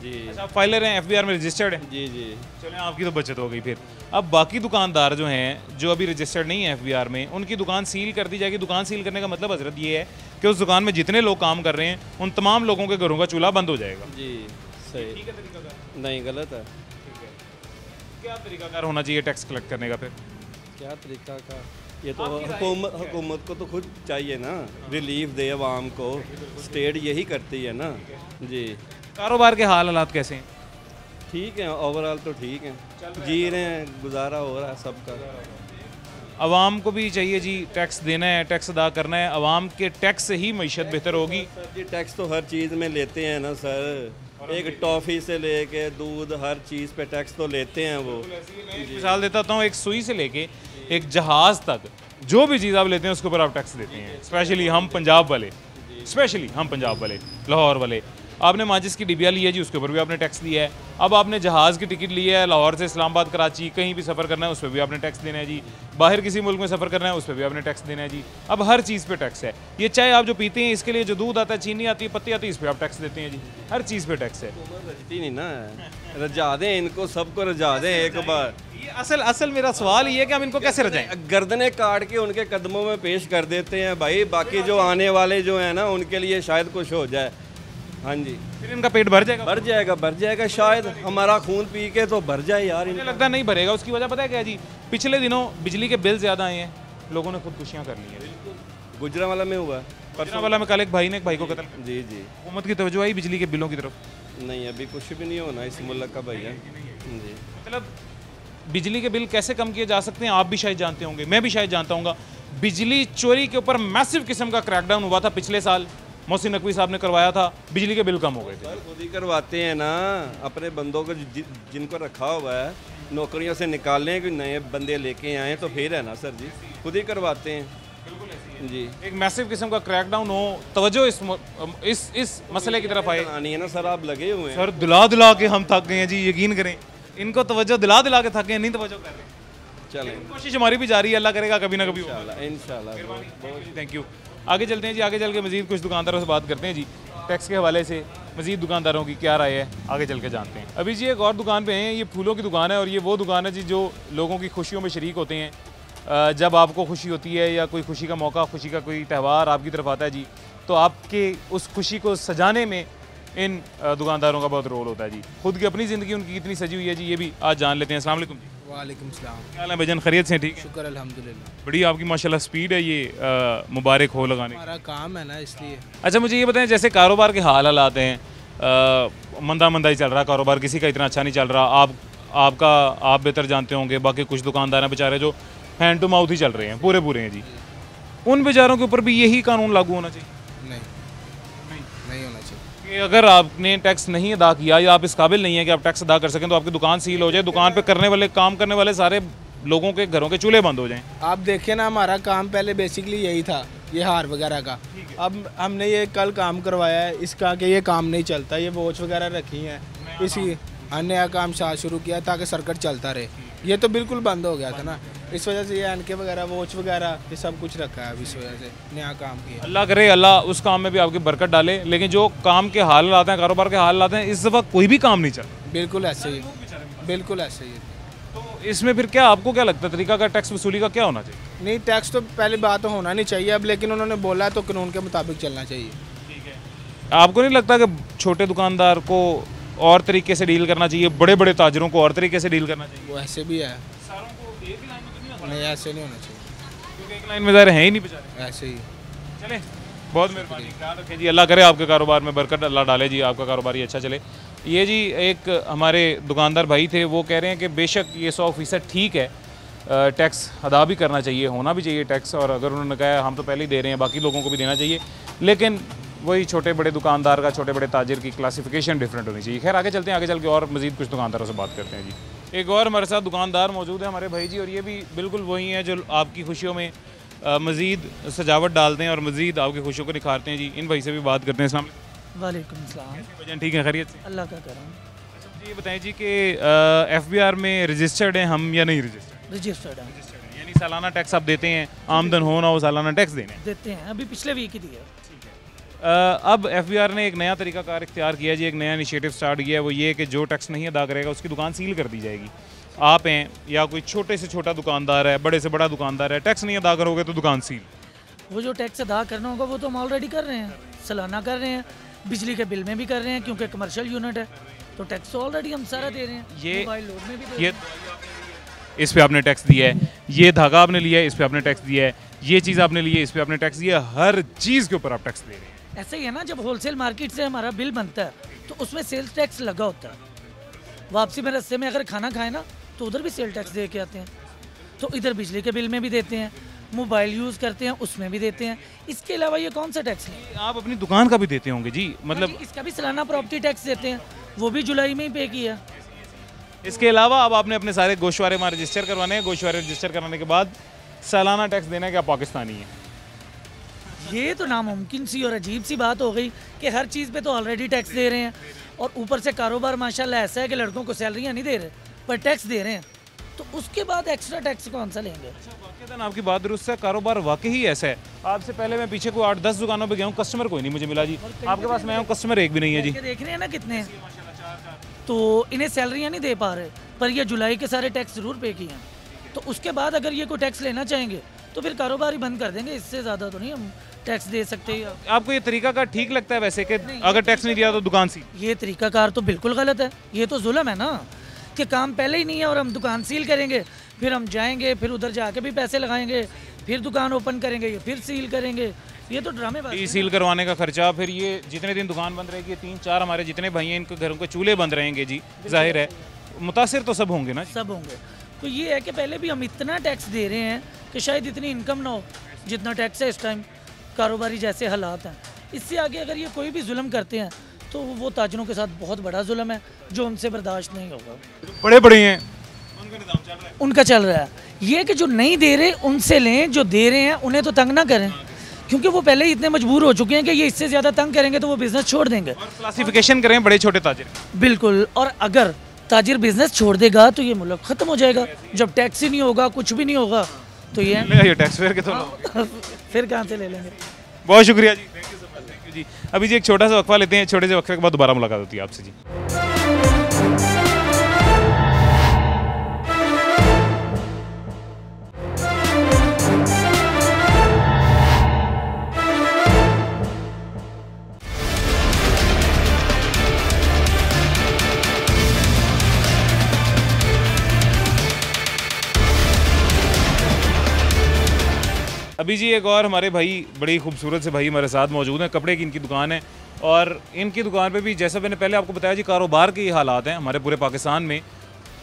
S2: जी।
S1: अच्छा, आप फाइलर हैं, FBR में रजिस्टर्ड हैं?
S2: जी जी।
S1: चलें, आपकी तो बचत हो गई। फिर अब बाकी दुकानदार जो हैं, जो अभी रजिस्टर्ड नहीं है FBR में, उनकी दुकान सील कर दी जाएगी। दुकान सील करने का मतलब हजरत ये है कि उस दुकान में जितने लोग काम कर रहे हैं, उन तमाम लोगों के घरों का चूल्हा बंद हो जाएगा।
S2: जी सही।
S1: ठीक है तरीकाकार?
S2: नहीं, गलत है।
S1: ठीक है, क्या तरीकाकार होना चाहिए टैक्स कलेक्ट करने का? फिर
S2: क्या तरीका का? ये तो हुकूमत को तो खुद चाहिए ना, रिलीफ दे आवाम को। स्टेट यही करती है ना। जी।
S1: कारोबार के हालात कैसे हैं?
S2: ठीक है, ओवरऑल तो ठीक है, जी रहे हैं, गुजारा हो रहा है सबका।
S1: आवाम को भी चाहिए जी टैक्स देना है, टैक्स अदा करना है। आवाम के टैक्स से ही मईशत बेहतर होगी।
S2: सर जी, टैक्स तो हर चीज़ में लेते हैं ना सर, एक टॉफ़ी से लेके दूध, हर चीज़ पे टैक्स तो लेते हैं वो।
S1: मिसाल देता हूँ, एक सुई से लेके एक जहाज़ तक जो भी चीज़ आप लेते हैं उसके ऊपर आप टैक्स देते हैं। स्पेशली हम पंजाब वाले, लाहौर वाले। आपने माचिस की डिबिया ली है जी, उसके ऊपर भी आपने टैक्स दिया है। अब आपने जहाज़ की टिकट ली है, लाहौर से इस्लामाबाद, कराची, कहीं भी सफ़र करना है, उस पर भी आपने टैक्स देना है जी। बाहर किसी मुल्क में सफ़र करना है, उस पर भी आपने टैक्स देना है जी। अब हर चीज़ पे टैक्स है। ये चाय आप जो पीते हैं, इसके लिए जो दूध आता है, चीनी आती है, पत्ती आती है, इस पर आप टैक्स देते हैं जी। हर चीज़ पे टैक्स है।
S2: रजती नहीं ना, रजा दें इनको, सबको रजा दें एक बार।
S1: असल मेरा सवाल ये है कि हम इनको कैसे रजाएं?
S2: गर्दनें काट के उनके कदमों में पेश कर देते हैं भाई, बाकी जो आने वाले जो हैं ना, उनके लिए शायद कुछ हो जाए।
S8: हाँ जी,
S1: फिर इनका पेट भर जाएगा?
S8: भर जाएगा शायद, हमारा खून पी के तो भर जाए यार।
S1: मुझे लगता है नहीं भरेगा। उसकी वजह पता है क्या जी? पिछले दिनों बिजली के बिल ज़्यादा आए हैं, लोगों ने खुदकुशियाँ कर ली हैं।
S8: गुजरांवाला में हुआ,
S1: गुजरांवाला में कल एक भाई ने एक भाई को कत्ल कर
S8: जी जी।
S1: दिया। हुकूमत की तवज्जो आई बिजली के बिलों की तरफ?
S8: नहीं, अभी कुछ भी नहीं होना इस मुल्क का भैया जी।
S1: मतलब बिजली के बिल कैसे कम किए जा सकते हैं आप भी शायद जानते होंगे, मैं भी शायद जानता हूँ। बिजली चोरी के ऊपर मैसिव किस्म का क्रैकडाउन हुआ था पिछले साल, मोहसिन नकवी साहब ने करवाया था, बिजली के बिल कम हो गए थे।
S8: खुद ही करवाते हैं ना, अपने बंदों को जिनको रखा हुआ है नौकरियों से निकालने के नए बंदे लेके आए तो फिर है ना सर जी, खुद ही करवाते हैं जी।
S1: एक मैसिव किस्म का क्रैकडाउन हो, तवज्जो इस मसले की तरफ आए।
S8: आनी है ना सर, आप लगे हुए हैं
S1: सर दिला के हम थक गए हैं जी, यकीन करें। इनको तवज्जो दिला के थक गए, नहीं तवज्जो कर रहे।
S8: चलें,
S1: कोशिश हमारी भी जारी है, अल्लाह करेगा कभी ना कभी
S8: इंशाल्लाह।
S1: Thank you. आगे चलते हैं जी, आगे चल के मजीद कुछ दुकानदारों से बात करते हैं जी, टैक्स के हवाले से मजीद दुकानदारों की क्या राय है, आगे चल के जानते हैं। अभी जी एक और दुकान पे हैं, ये फूलों की दुकान है और ये वो दुकान है जी जो लोगों की खुशियों में शरीक होते हैं। जब आपको खुशी होती है या कोई खुशी का मौका, खुशी का कोई त्यौहार आपकी तरफ आता है जी, तो आपके उस खुशी को सजाने में इन दुकानदारों का बहुत रोल होता है जी। खुद की अपनी ज़िंदगी उनकी कितनी सजी हुई है जी, ये भी आज जान लेते हैं। अस्सलाम वालेकुम जी।
S9: वालेकुम सलाम।
S1: क्या हाल है भाईजान, खैरियत से? ठीक है,
S9: शुक्र अल्हम्दुलिल्लाह।
S1: बड़ी आपकी माशाल्लाह स्पीड है, ये मुबारक हो लगाने।
S9: हमारा काम है ना इसलिए।
S1: अच्छा मुझे ये बताएं, जैसे कारोबार के हाल आते हैं, मंदा ही चल रहा कारोबार, किसी का इतना अच्छा नहीं चल रहा। आप बेहतर जानते होंगे, बाकी कुछ दुकानदार हैं बेचारे जो हैंड टू माउथ ही चल रहे हैं, पूरे हैं जी। उन बेचारों के ऊपर भी यही कानून लागू होना चाहिए?
S9: नहीं होना चाहिए
S1: कि अगर आपने टैक्स नहीं अदा किया या आप इस काबिल नहीं है कि आप टैक्स अदा कर सकें, तो आपकी दुकान सील हो जाए, दुकान पे काम करने वाले सारे लोगों के घरों के चूल्हे बंद हो जाएं।
S9: आप देखिए ना, हमारा काम पहले बेसिकली यही था, ये हार वगैरह का। अब हमने ये कल काम करवाया है इसका कि ये काम नहीं चलता, ये वॉच वगैरह रखी हैं, इसी नया काम शुरू किया ताकि सर्किट चलता रहे। ये तो बिल्कुल बंद हो गया था ना, इस वजह से ये एनके वगैरह, वॉच वगैरह, ये सब कुछ रखा है। इस वजह से नया काम किया।
S1: अल्लाह करे अल्लाह उस काम में भी आपकी बरकत डाले, लेकिन जो काम के हाल आते हैं, कारोबार के हाल आते हैं, इस दफ़ा कोई भी काम नहीं चल रहा।
S9: बिल्कुल ऐसे ही, बिल्कुल ऐसे ही।
S1: तो इसमें फिर क्या आपको क्या लगता है तरीका का टैक्स वसूली का क्या होना चाहिए?
S9: नहीं, टैक्स तो पहली बात तो होना नहीं चाहिए अब, लेकिन उन्होंने बोला है तो कानून के मुताबिक चलना चाहिए।
S1: आपको नहीं लगता कि छोटे दुकानदार को और तरीके से डील करना चाहिए, बड़े ताजरों को और तरीके से डील करना चाहिए?
S9: वो ऐसे भी है, नहीं ऐसे नहीं होना चाहिए,
S1: क्योंकि एक लाइन में ज़ाहिर है ही नहीं बेचारे,
S9: ऐसे ही।
S1: चले, बहुत मेहरबानी, ख्याल रखें जी, अल्लाह करे आपके कारोबार में बरकत अल्लाह डाले जी, आपका कारोबार ही अच्छा चले। ये जी एक हमारे दुकानदार भाई थे, वो कह रहे हैं कि बेशक ये 100% ठीक है, टैक्स अदा भी करना चाहिए, होना भी चाहिए टैक्स, और अगर उन्होंने कहा हम तो पहले ही दे रहे हैं, बाकी लोगों को भी देना चाहिए, लेकिन वही छोटे बड़े दुकानदार का, छोटे बड़े ताजिर की क्लासिफिकेशन डिफरेंट होनी चाहिए। खैर आगे चलते हैं, आगे चल के और मज़ीद कुछ दुकानदारों से बात करते हैं जी। एक और हमारे साथ दुकानदार मौजूद है हमारे भाई जी, और ये भी बिल्कुल वही हैं जो आपकी खुशियों में मज़ीद सजावट डालते हैं और मज़ीद आपकी खुशियों को निखारते हैं जी। इन भाई से भी बात करते हैं। अस्सलाम
S10: वालेकुम सलाम।
S1: भजन ठीक है, खैरियत से?
S10: अल्लाह का करम।
S1: अच्छा ये बताएं जी कि FBR में रजिस्टर्ड हैं हम या नहीं रजिस्टर्ड?
S10: रजिस्टर्ड है,
S1: यानी सालाना टैक्स आप देते हैं, आमदन हो ना हो सालाना टैक्स देने
S10: देते हैं, अभी पिछले वीक ही दिया।
S1: अब FBR ने एक नया तरीकाकार इख्तियार किया जी, एक नया इनिशिएटिव स्टार्ट किया है, वो ये कि जो टैक्स नहीं अदा करेगा उसकी दुकान सील कर दी जाएगी। आप हैं या कोई छोटे से छोटा दुकानदार है, बड़े से बड़ा दुकानदार है, टैक्स नहीं अदा करोगे तो दुकान सील।
S10: वो जो टैक्स अदा करना होगा वो तो हम ऑलरेडी कर रहे हैं, सालाना कर रहे हैं, बिजली के बिल में भी कर रहे हैं क्योंकि कमर्शियल यूनिट है, तो टैक्स तो ऑलरेडी हम सारा दे रहे हैं।
S1: ये
S10: मोबाइल लोड में भी दे रहे हैं।
S1: इस पे आपने टैक्स दिया है, ये धागा आपने लिया है, इस पे आपने टैक्स दिया है, ये चीज़ आपने ली है, इस पे आपने टैक्स दिया है, हर चीज़ के ऊपर आप टैक्स दे रहे हैं।
S10: ऐसा ही है ना, जब होलसेल मार्केट से हमारा बिल बनता है तो उसमें सेल्स टैक्स लगा होता है, वापसी में रस्ते में अगर खाना खाए ना तो उधर भी सेल टैक्स दे के आते हैं, तो इधर बिजली के बिल में भी देते हैं, मोबाइल यूज़ करते हैं उसमें भी देते हैं। इसके अलावा ये कौन सा टैक्स है?
S1: आप अपनी दुकान का भी देते होंगे जी, मतलब
S10: इसका भी सालाना प्रॉपर्टी टैक्स देते हैं, वो भी जुलाई में ही पे किया।
S1: इसके अलावा अब आपने अपने सारे गोशवारे वहाँ रजिस्टर करवाने हैं, गोशवारे रजिस्टर कराने के बाद सालाना टैक्स देना है कि आप पाकिस्तानी हैं।
S10: ये तो नामुमकिन सी और अजीब सी बात हो गई कि हर चीज़ पे तो ऑलरेडी टैक्स दे रहे हैं, और ऊपर से कारोबार माशाल्लाह ऐसा है कि लड़कों को सैलरियाँ नहीं दे रहे पर टैक्स दे रहे हैं, तो उसके बाद एक्स्ट्रा टैक्स कौन सा लेंगे?
S1: आपकी बात दुरुस्त है, कारोबार वाकई ही ऐसा है। आपसे पहले मैं पीछे कोई 8-10 दुकानों पे गया हूँ, कस्टमर कोई नहीं मुझे मिला जी, आपके पास मैं हूँ, कस्टमर एक भी नहीं है जी।
S10: देख रहे हैं ना कितने हैं, तो इन्हें सैलरियाँ नहीं दे पा रहे, पर ये जुलाई के सारे टैक्स ज़रूर पे किए हैं, तो उसके बाद अगर ये कोई टैक्स लेना चाहेंगे तो फिर कारोबार ही बंद कर देंगे, इससे ज़्यादा तो नहीं हम टैक्स दे सकते हैं।
S1: आपको ये तरीका का ठीक लगता है वैसे कि अगर टैक्स नहीं दिया तो दुकान सील?
S10: ये तरीकाकार तो बिल्कुल गलत है, ये तो जुल्म है ना कि काम पहले ही नहीं है और हम दुकान सील करेंगे, फिर हम जाएंगे, फिर उधर जाके भी पैसे लगाएंगे, फिर दुकान ओपन करेंगे, ये फिर सील करेंगे, ये तो ड्रामेबाजी है।
S1: सील करवाने का खर्चा, फिर ये जितने दिन दुकान बंद रहेगी, 3-4 हमारे जितने भाई हैं इनके घरों के चूल्हे बंद रहेंगे जी, जाहिर है मुतासिर तो सब होंगे ना।
S10: सब होंगे। तो ये है कि पहले भी हम इतना टैक्स दे रहे हैं कि शायद इतनी इनकम ना हो जितना टैक्स है इस टाइम, कारोबारी जैसे हालात हैं। इससे आगे अगर ये कोई भी जुल्म करते हैं तो वो ताजरों के साथ बहुत बड़ा जुल्म है जो उनसे बर्दाश्त नहीं होगा।
S1: बड़े बड़े हैं
S10: उनका चल रहा है, ये कि जो नहीं दे रहे उनसे लें, जो दे रहे हैं उन्हें तो तंग ना करें, क्योंकि वो पहले ही इतने मजबूर हो चुके हैं कि ये इससे ज़्यादा तंग करेंगे तो वो बिज़नेस छोड़ देंगे।
S1: क्लासिफिकेशन करें बड़े छोटे ताजिर।
S10: बिल्कुल, और अगर ताजिर बिजनेस छोड़ देगा तो ये मुल्क ख़त्म हो जाएगा। जब टैक्स ही नहीं होगा, कुछ भी नहीं होगा तो ये
S1: टैक्स फेयर के तो
S10: फिर कहाँ से ले लेंगे।
S1: बहुत शुक्रिया जी, थैंक यू जी। अभी जी एक छोटा सा वक्फा लेते हैं, छोटे से वक्फे के बाद दोबारा मुलाकात होती है आपसे जी। अभी जी एक और हमारे भाई, बड़ी खूबसूरत से भाई हमारे साथ मौजूद हैं। कपड़े की इनकी दुकान है और इनकी दुकान पे भी जैसा मैंने पहले आपको बताया जी, कारोबार के ये हालात हैं हमारे पूरे पाकिस्तान में,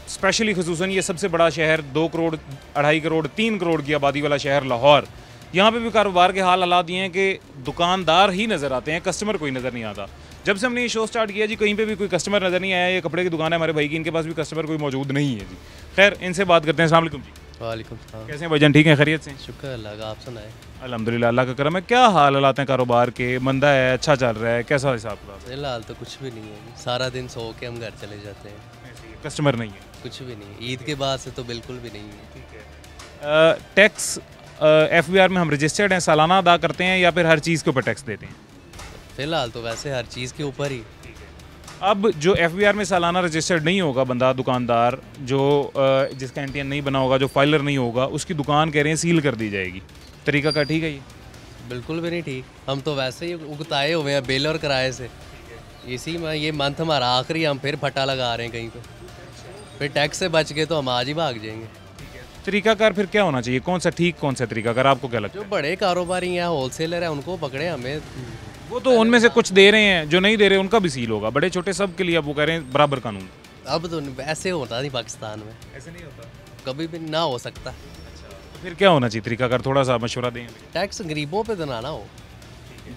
S1: स्पेशली खुसूसन ये सबसे बड़ा शहर 2 करोड़ 2.5 करोड़ 3 करोड़ की आबादी वाला शहर लाहौर, यहाँ पे भी कारोबार के हालात ये हैं कि दुकानदार ही नज़र आते हैं, कस्टमर कोई नज़र नहीं आता। जब से हमने ये शो स्टार्ट किया जी कहीं पे भी कोई कस्टमर नज़र नहीं आया। ये कपड़े की दुकान है हमारे भाई की, इनके पास भी कस्टमर कोई मौजूद नहीं है जी। खैर इनसे बात करते हैं। अस्सलाम वालेकुम जी।
S11: वालेकुम सलाम।
S1: कैसे हैं भाईजान, ठीक हैं, खैरियत से?
S11: शुक्र अल्लाह का, आप सुनाए?
S1: अल्हम्दुलिल्लाह, अल्लाह का करम है। क्या हालात हैं कारोबार के? मंदा है, अच्छा चल रहा है, कैसा हिसाब किताब?
S11: फिलहाल तो कुछ भी नहीं है, सारा दिन सो के हम घर चले जाते हैं।
S1: कस्टमर नहीं है?
S11: कुछ भी नहीं, ईद के बाद से तो बिल्कुल भी नहीं है।
S1: ठीक है। टैक्स FBR में हम रजिस्टर्ड हैं, सालाना अदा करते हैं या फिर हर चीज़ के ऊपर टैक्स देते हैं?
S11: फ़िलहाल तो वैसे हर चीज़ के ऊपर ही।
S1: अब जो FBR में सालाना रजिस्टर्ड नहीं होगा बंदा, दुकानदार जो जिसका एंटीएन नहीं बना होगा, जो फाइलर नहीं होगा, उसकी दुकान कह रहे हैं सील कर दी जाएगी। तरीका का ठीक है ये?
S11: बिल्कुल भी नहीं ठीक, हम तो वैसे ही उगताए हुए हैं बिल और किराए से। इसी में ये मंथ हमारा आखिरी, हम फिर फटा लगा रहे हैं कहीं पे, फिर टैक्स से बच के तो हम आज ही भाग जाएंगे।
S1: तरीकाकार फिर क्या होना चाहिए, कौन सा ठीक कौन सा तरीकाकार आपको क्या लगता है?
S11: जो बड़े कारोबारी हैं, होलसेलर हैं, उनको पकड़े हमें।
S1: वो तो उनमें से कुछ दे रहे हैं, जो नहीं दे रहे उनका भी सील होगा, बड़े छोटे सब के लिए अब वो कह रहे हैं बराबर कानून।
S11: अब तो ऐसे होता नहीं पाकिस्तान में,
S1: ऐसे नहीं होता,
S11: कभी भी ना हो सकता।
S1: तो फिर क्या होना चाहिए तरीकाकार, थोड़ा सा मशवरा दें।
S11: टैक्स गरीबों पे देना ना हो,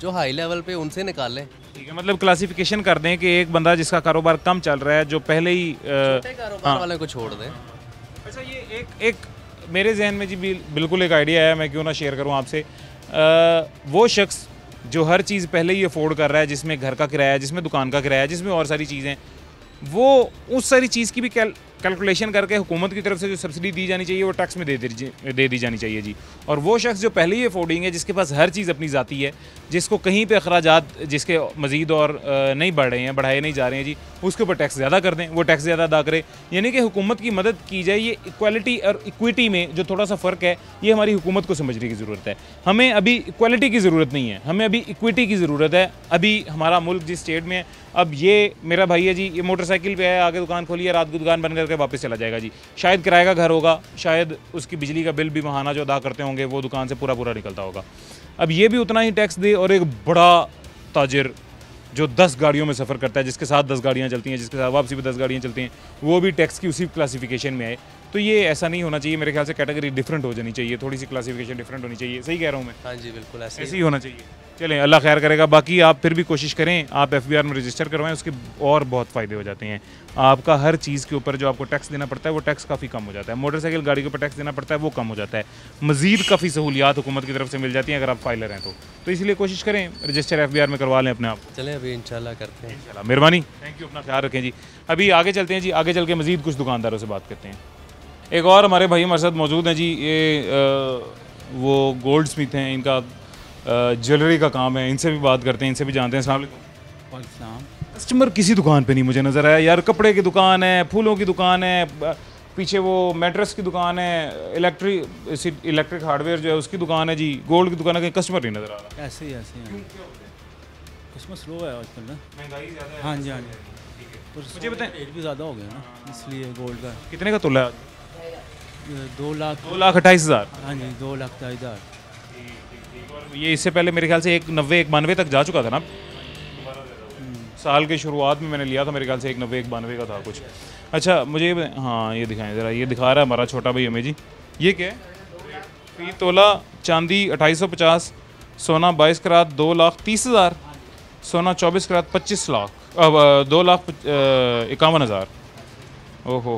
S11: जो हाई लेवल पे उनसे निकालें।
S1: ठीक है, मतलब क्लासिफिकेशन कर दें कि एक बंदा जिसका कारोबार कम चल रहा है, जो पहले ही
S11: छोटे कारोबार वाले को छोड़ दें।
S1: अच्छा, ये एक मेरे जहन में जी बिल्कुल एक आइडिया है, मैं क्यों ना शेयर करूं आपसे। वो शख्स जो हर चीज़ पहले ही अफोर्ड कर रहा है, जिसमें घर का किराया, जिसमें दुकान का किराया, जिसमें और सारी चीज़ें, वो उस सारी चीज़ की भी कैलकुलेशन करके हुकूमत की तरफ से जो सब्सिडी दी जानी चाहिए वो टैक्स में दे दी जानी चाहिए जी। और वो शख्स जो पहले ही अफोर्डिंग है, जिसके पास हर चीज़ अपनी ज़ाती है, जिसको कहीं पे अखराजात जिसके मज़ीद और नहीं बढ़ रहे हैं, बढ़ाए नहीं जा रहे हैं जी, उसके ऊपर टैक्स ज़्यादा कर दें, वो टैक्स ज़्यादा अदा करे। यानी कि हुकूमत की मदद की जाए। ये इक्वालिटी और इक्विटी में जो थोड़ा सा फ़र्क है, ये हमारी हुकूमत को समझने की ज़रूरत है। हमें अभी इक्वालिटी की ज़रूरत नहीं है, हमें अभी इक्विटी की ज़रूरत है। अभी हमारा मुल्क जिस स्टेट में है, अब ये मेरा भाई है जी, ये मोटरसाइकिल पे है, आगे दुकान खोली है, रात को दुकान बंद करके वापस चला जाएगा जी। शायद किराए का घर होगा, शायद उसकी बिजली का बिल भी महाना जो अदा करते होंगे वो दुकान से पूरा निकलता होगा। अब ये भी उतना ही टैक्स दे, और एक बड़ा ताजिर जो 10 गाड़ियों में सफ़र करता है, जिसके साथ 10 गाड़ियाँ चलती हैं, जिसके साथ वापसी पे 10 गाड़ियाँ चलती हैं, वो भी टैक्स की उसी क्लासिफिकेशन में आए, तो ये ऐसा नहीं होना चाहिए। मेरे ख्याल से कैटेगरी डिफरेंट हो जानी चाहिए, थोड़ी सी क्लासिफिकेशन डिफरेंट होनी चाहिए। सही कह रहा हूँ मैं?
S11: हाँ जी बिल्कुल ऐसे
S1: ही होना चाहिए। चलें, अल्लाह खैर करेगा। बाकी आप फिर भी कोशिश करें, आप FBR में रजिस्टर करवाएं, उसके और बहुत फ़ायदे हो जाते हैं। आपका हर चीज़ के ऊपर जो आपको टैक्स देना पड़ता है वो टैक्स काफ़ी कम हो जाता है। मोटरसाइकिल गाड़ी के ऊपर टैक्स देना पड़ता है, वो कम हो जाता है। मज़ीद काफ़ी सहूलियात हुकूमत की तरफ से मिल जाती हैं अगर आप फाइलर हैं तो इसलिए कोशिश करें रजिस्टर FBR में करवा लें अपने आप।
S11: चलें अभी इंशाल्लाह करते हैं।
S1: इंशाल्लाह, मेहरबानी, थैंक यू, अपना ख्याल रखें जी। अभी आगे चलते हैं जी, आगे चल के मज़ीद कुछ दुकानदारों से बात करते हैं। एक और हमारे भाई हमारे साथ मौजूद हैं जी, ये वो गोल्ड स्मिथ हैं, इनका ज्वेलरी का काम है, इनसे भी बात करते हैं, इनसे भी जानते हैं। अस्सलाम वालेकुम। कस्टमर किसी दुकान पे नहीं मुझे नज़र आया यार, कपड़े की दुकान है, फूलों की दुकान है, पीछे वो मैट्रेस की दुकान है, इलेक्ट्रिक हार्डवेयर जो है उसकी दुकान है जी, गोल्ड की दुकान है, कहीं कस्टमर नहीं नज़र आ रहा।
S12: ऐसे ही कस्टमर स्लो है आजकल ना,
S1: महंगाई ज़्यादा है।
S12: हाँ जी हाँ जी,
S1: मुझे बताएं
S12: रेट भी ज़्यादा हो गया ना, इसलिए गोल्ड का
S1: कितने का तोला है?
S12: 2,28,000। हाँ जी 2,28,000।
S1: ये इससे पहले मेरे ख्याल से 1,90-1,92 तक जा चुका था ना। साल के शुरुआत में मैंने लिया था, मेरे ख्याल से 1,90-1,92 का था कुछ। अच्छा मुझे हाँ ये दिखाएं ज़रा, ये दिखा रहा है हमारा छोटा भाई हमें जी। ये क्या है? फी तोला चांदी 2,850, सोना 22 करात 2,30,000, सोना 24 करात 25 लाख, अब 2,51,000। ओ हो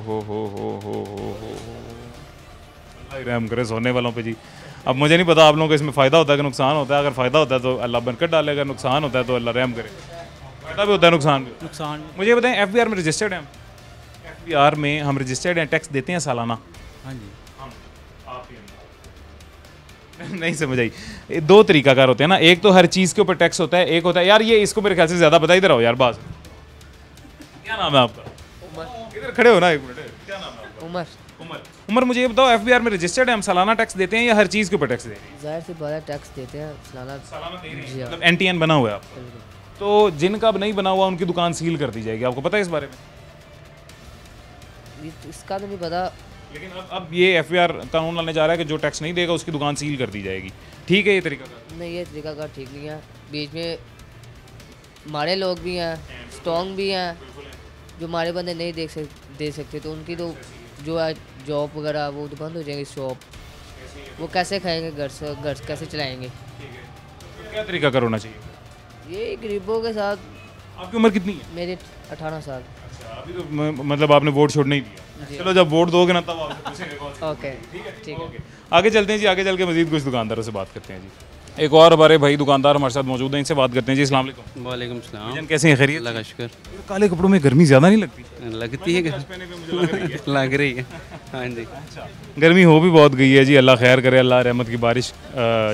S1: रहम करे सोने वालों पे जी। अब मुझे नहीं पता आप लोगों को इसमें फ़ायदा होता है कि नुकसान होता है। अगर फ़ायदा होता है तो अल्लाह बरकत डालेगा, नुकसान होता है तो अल्लाह रहम करे। फ़ायदा भी होता है, नुकसान भी।
S12: नुकसान
S1: मुझे बताएं FBR में रजिस्टर्ड हैं? FBR में हम रजिस्टर्ड हैं, टैक्स देते हैं सालाना?
S12: हाँ जी।
S1: नहीं समझ आई। दो तरीकाकार होते हैं ना, एक तो हर चीज़ के ऊपर टैक्स होता है, एक होता है यार ये इसको मेरे ख्याल से ज़्यादा पता, इधर आओ यार बात। क्या नाम है आपका? इधर खड़े हो ना एक मिनट। क्या नाम है आपका? उमर, मुझे ये बताओ FBR में रजिस्टर्ड है, हम सालाना टैक्स देते हैं या हर चीज़ के ऊपर टैक्स देते हैं?
S13: ज़ाहिर सी बात है टैक्स देते हैं सालाना दे रहे हैं।
S1: मतलब NTN बना हुआ है आपका, तो जिनका अब नहीं बना हुआ उनकी दुकान सील कर दी जाएगी, आपको पता है इस बारे में?
S13: इसका तो नहीं पता,
S1: लेकिन अब ये FBR कानून लाने जा रहा है कि जो टैक्स नहीं देगा उसकी दुकान सील कर दी जाएगी। ठीक है ये तरीका?
S13: नहीं ये तरीका का ठीक नहीं है। बीच में हमारे लोग भी हैं, स्ट्रॉन्ग भी हैं, जो हमारे बंदे नहीं दे सकते, तो उनकी तो जो है जॉब वगैरह वो तो बंद हो जाएंगी, शॉप वो कैसे खाएंगे, घर कैसे चलाएंगे?
S1: क्या तरीका कर होना चाहिए?
S13: ये गरीबों के साथ।
S1: आपकी उम्र कितनी है?
S13: मेरे 18 साल।
S1: अभी तो मतलब आपने वोट छोड़ नहीं दिया? चलो जब वोट दोगे ना तब आपसे पूछेंगे।
S13: ओके ठीक है।
S1: आगे चलते हैं जी, आगे चल के मजीद कुछ दुकानदारों से बात करते हैं जी। एक और हमारे भाई दुकानदार हमारे साथ मौजूद हैं, इनसे बात करते हैं जी। अस्सलाम वालेकुम।
S14: वालेकुम सलाम।
S1: कैसे हैं, खैरियत?
S14: अल्लाह का शुक्र।
S1: काले कपड़ों में गर्मी ज़्यादा नहीं लगती?
S14: लगती है, लग रही है। हाँ जी।
S1: गर्मी हो भी बहुत गई है जी, अल्लाह खैर करे, अल्लाह रहमत की बारिश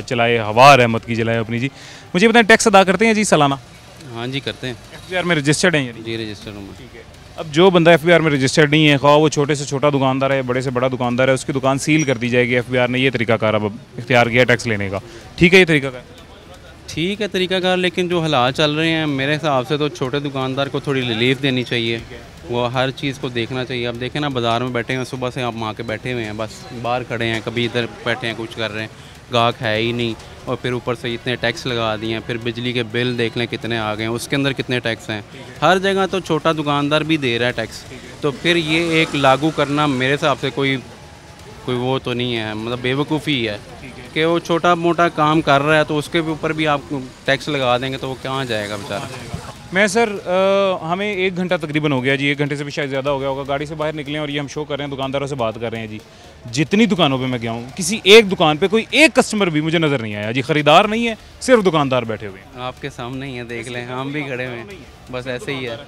S1: चलाए, हवा रहमत की जलाए अपनी जी। मुझे बताएं टैक्स अदा करते हैं जी सालाना?
S14: हाँ जी करते हैं।
S1: FBR में रजिस्टर्ड हैं?
S14: जी रजिस्टर्ड हूँ।
S1: ठीक है। अब जो बंदा FBR में रजिस्टर्ड नहीं है, ख्वाह वो छोटे से छोटा दुकानदार है, बड़े से बड़ा दुकानदार है, उसकी दुकान सील कर दी जाएगी। FBR ने ये तरीकाकार अब इख्तियार किया टैक्स लेने का। ठीक है ये तरीकाकार?
S14: ठीक है तरीकाकार, लेकिन जो हालात चल रहे हैं मेरे हिसाब से तो छोटे दुकानदार को थोड़ी रिलीफ देनी चाहिए, वो हर चीज़ को देखना चाहिए। अब देखें ना, बाज़ार में बैठे हैं, सुबह से आप वहाँ के बैठे हुए हैं, बस बाहर खड़े हैं, कभी इधर बैठे हैं कुछ कर रहे हैं, गाहक है ही नहीं, और फिर ऊपर से इतने टैक्स लगा दिए हैं। फिर बिजली के बिल देख लें कितने आ गए हैं, उसके अंदर कितने टैक्स हैं। हर जगह तो छोटा दुकानदार भी दे रहा है टैक्स, तो फिर ये एक लागू करना मेरे हिसाब से कोई वो तो नहीं है, मतलब बेवकूफ़ी है कि वो छोटा मोटा काम कर रहा है तो उसके ऊपर भी आप टैक्स लगा देंगे तो वो कहाँ जाएगा बेचारा।
S1: मैं सर हमें 1 घंटा तकरीबन हो गया जी, 1 घंटे से भी शायद ज़्यादा हो गया होगा, गाड़ी से बाहर निकले और ये हम शो कर रहे हैं, दुकानदारों से बात कर रहे हैं जी। जितनी दुकानों पे मैं गया हूँ, किसी एक दुकान पे कोई एक कस्टमर भी मुझे नज़र नहीं आया जी, ख़रीदार नहीं है, सिर्फ दुकानदार बैठे हुए हैं।
S14: आपके सामने ही है, देख लें, हम भी खड़े हुए हैं, बस ऐसे ही है।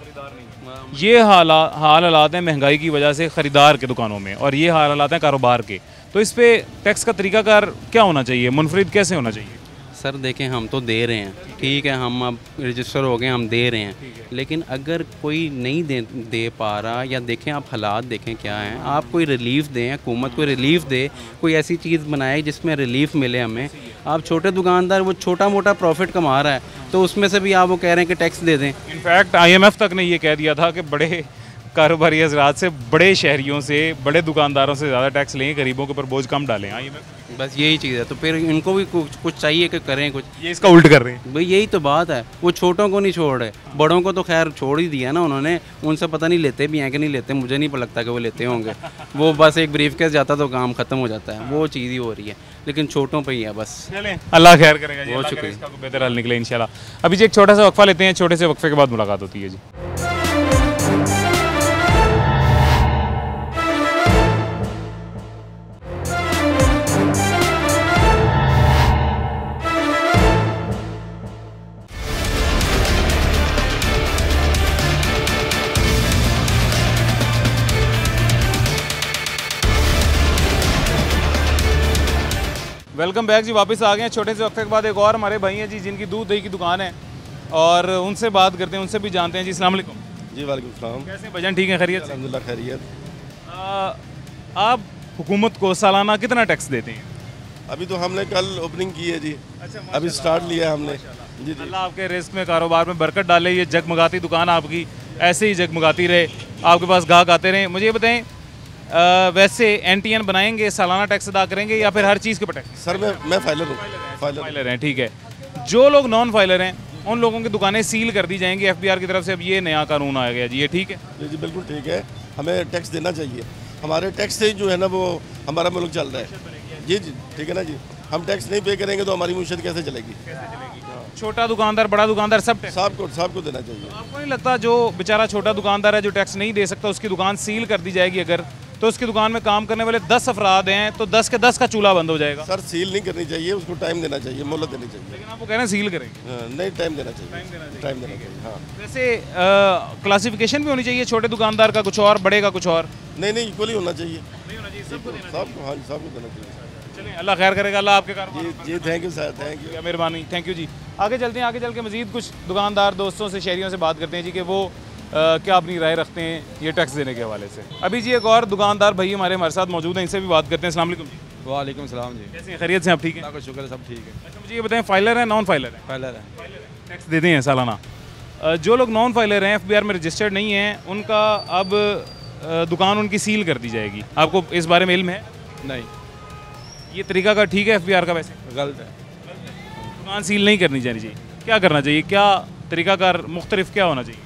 S1: ये हालात हैं महंगाई की वजह से ख़रीदार के दुकानों में, और ये हालात हैं कारोबार के। तो इस पे टैक्स का तरीकाकार क्या होना चाहिए, मुनफरिद कैसे होना चाहिए?
S14: सर देखें, हम तो दे रहे हैं, ठीक है, हम अब रजिस्टर हो गए, हम दे रहे हैं, लेकिन अगर कोई नहीं दे पा रहा, या देखें आप हालात देखें क्या हैं, आप कोई रिलीफ दें, हुकूमत को रिलीफ दे, कोई ऐसी चीज़ बनाए जिसमें रिलीफ मिले हमें। आप छोटे दुकानदार वो छोटा मोटा प्रॉफिट कमा रहा है, तो उसमें से भी आप वो कह रहे हैं कि टैक्स दे दें।
S1: इनफैक्ट IMF तक ने ये कह दिया था कि बड़े कारोबारी हजरात से, बड़े शहरियों से, बड़े दुकानदारों से ज़्यादा टैक्स लें, गरीबों के ऊपर बोझ कम डालें।
S14: बस यही चीज़ है, तो फिर इनको भी कुछ चाहिए कि करें कुछ।
S1: ये इसका उल्ट कर रहे हैं
S14: भाई, यही तो बात है। वो छोटों को नहीं छोड़ रहे, बड़ों को तो खैर छोड़ ही दिया ना उन्होंने, उनसे पता नहीं लेते भी हैं कि नहीं लेते, मुझे नहीं लगता कि वो लेते होंगे। वो बस एक ब्रीफकेस जाता तो काम ख़त्म हो जाता है, वो चीज़ ही हो रही है, लेकिन छोटों पर ही है बस।
S1: अल्लाह खैर करेगा जी,
S14: बहुत शुक्रिया,
S1: इसका बेहतर हल निकले इंशाल्लाह। अभी जी एक छोटा सा वक्फा लेते हैं, छोटे से वक्फे के बाद मुलाकात होती है जी। वेलकम बैक जी, वापस आ गए हैं छोटे से वक्फे के बाद। एक और हमारे भाई हैं जी जिनकी दूध दही की दुकान है, और उनसे बात करते हैं, उनसे भी जानते हैं जी। अस्सलाम वालेकुम।
S15: जी वालेकुम सलाम।
S1: कैसे भजन, ठीक है, खैरियत?
S15: अल्हम्दुलिल्लाह खैरियत।
S1: आप हुकूमत को सालाना कितना टैक्स देते हैं?
S15: अभी तो हमने कल ओपनिंग की है जी। अभी स्टार्ट लिया हमने जी।
S1: अल्लाह आपके रिस्क में, कारोबार में बरकत डाले। ये जगमगाती दुकान आपकी ऐसे ही जगमगाती रहे, आपके पास गाहक आते रहें। मुझे ये बताएं, वैसे NTN बनाएंगे, सालाना टैक्स अदा करेंगे या फिर हर चीज़ के ऊपर टैक्स?
S15: सर मैं फाइलर हूँ।
S1: फाइलर हैं, ठीक है। जो लोग नॉन फाइलर हैं उन लोगों की दुकानें सील कर दी जाएंगी FBR की तरफ से। अब ये नया कानून आ गया जी, ये ठीक है?
S15: जी जी बिल्कुल ठीक है। हमें टैक्स देना चाहिए। हमारे टैक्स से जो है ना वो हमारा मुल्क चल रहा है। जी जी ठीक है ना जी। हम टैक्स नहीं पे करेंगे तो हमारी मुशीयत कैसे चलेगी?
S1: छोटा दुकानदार, बड़ा दुकानदार,
S15: सबको देना चाहिए।
S1: आपको नहीं लगता जो बेचारा छोटा दुकानदार है जो टैक्स नहीं दे सकता, उसकी दुकान सील कर दी जाएगी अगर, तो उसकी दुकान में काम करने वाले 10 अफराद हैं तो 10 के 10 का चूल्हा बंद हो जाएगा?
S15: सर सील नहीं करनी चाहिए, उसको टाइम देना चाहिए, मोहलत देनी चाहिए।
S1: लेकिन आप वो कह रहे हैं सील करेंगे।
S15: नहीं, टाइम देना चाहिए, टाइम देना चाहिए। हाँ
S1: वैसे क्लासिफिकेशन भी होनी चाहिए, छोटे दुकानदार का कुछ और, बड़े का कुछ और?
S15: नहीं, इक्वली होना चाहिए।
S1: नहीं होना चाहिए,
S15: सबको हाँ सबको देना चाहिए।
S1: चलिए, अल्लाह खैर करेगा, अल्लाह आपके कारोबार।
S15: जी thank you sir, thank you,
S1: मेहरबानी, थैंक यू जी। आगे चलते हैं, आगे चल के मज़ीद कुछ दुकानदार दोस्तों से, शहरियों से बात करते हैं जी कि वो क्या अपनी राय रखते हैं ये टैक्स देने के हवाले से। अभी जी एक और दुकानदार भाई हमारे साथ मौजूद हैं, इनसे भी बात करते हैं। अस्सलाम वालेकुम जी।
S16: वालेकुम सलाम जी।
S1: कैसे हैं, खैरियत से? आप ठीक हैं?
S16: अल्लाह का शुक्र है, सब ठीक है।
S1: अच्छा मुझे ये बताएं, फाइलर है नॉन फाइलर है?
S16: फाइलर है।
S1: टैक्स देते हैं सालाना। जो लोग नॉन फाइलर हैं, FBR में रजिस्टर्ड नहीं हैं, उनका अब दुकान उनकी सील कर दी जाएगी। आपको इस बारे में इल्म है?
S16: नहीं।
S1: ये तरीका का ठीक है FBR का? वैसे
S16: गलत है।
S1: दुकान सील नहीं करनी चाहिए। क्या करना चाहिए, क्या तरीकाकार मुख्तलिफ क्या होना चाहिए?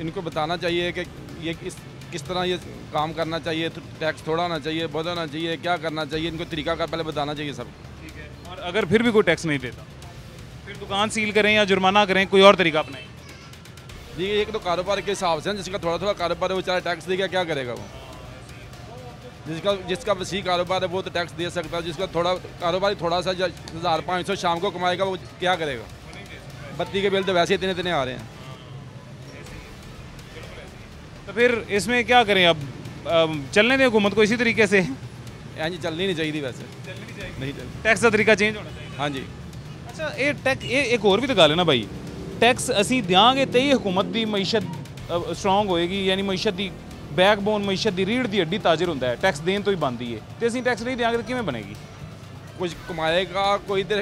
S16: इनको बताना चाहिए कि ये किस तरह ये काम करना चाहिए, तो टैक्स थोड़ा होना चाहिए, बहुत होना चाहिए, क्या करना चाहिए, इनको तरीका का पहले बताना चाहिए सब।
S1: ठीक है। और अगर फिर भी कोई टैक्स नहीं देता फिर दुकान सील करें या जुर्माना करें, कोई और तरीका अपनाएं?
S16: जी एक तो कारोबार के हिसाब से, जिसका थोड़ा थोड़ा कारोबार है वो चाहे टैक्स देगा, क्या करेगा वो? जिसका वसी कारोबार है वो तो टैक्स दे सकता है, जिसका थोड़ा कारोबार थोड़ा सा 1500 शाम को कमाएगा वो क्या करेगा? बत्ती के बिल तो वैसे इतने आ रहे हैं।
S1: तो फिर इसमें क्या करें? अब चलने दें हुकूमत को इसी तरीके से?
S16: हाँ जी, चलनी नहीं चाहिए वैसे। नहीं चल,
S1: टैक्स का तरीका चेंज होना चाहिए।
S16: हाँ जी।
S1: अच्छा ये टैक्स एक और भी तो गल है ना भाई, टैक्स असी देंगे तो ही हुकूमत की मीशत स्ट्रोंग होएगी, यानी मीशत की बैकबोन, मीशत की रीढ़ की हड्डी ताजर होंदा है। टैक्स देन तो ही बनती है, तो असी टैक्स नहीं देंगे तो किवें बनेगी?
S16: कुछ कमाएगा कोई तो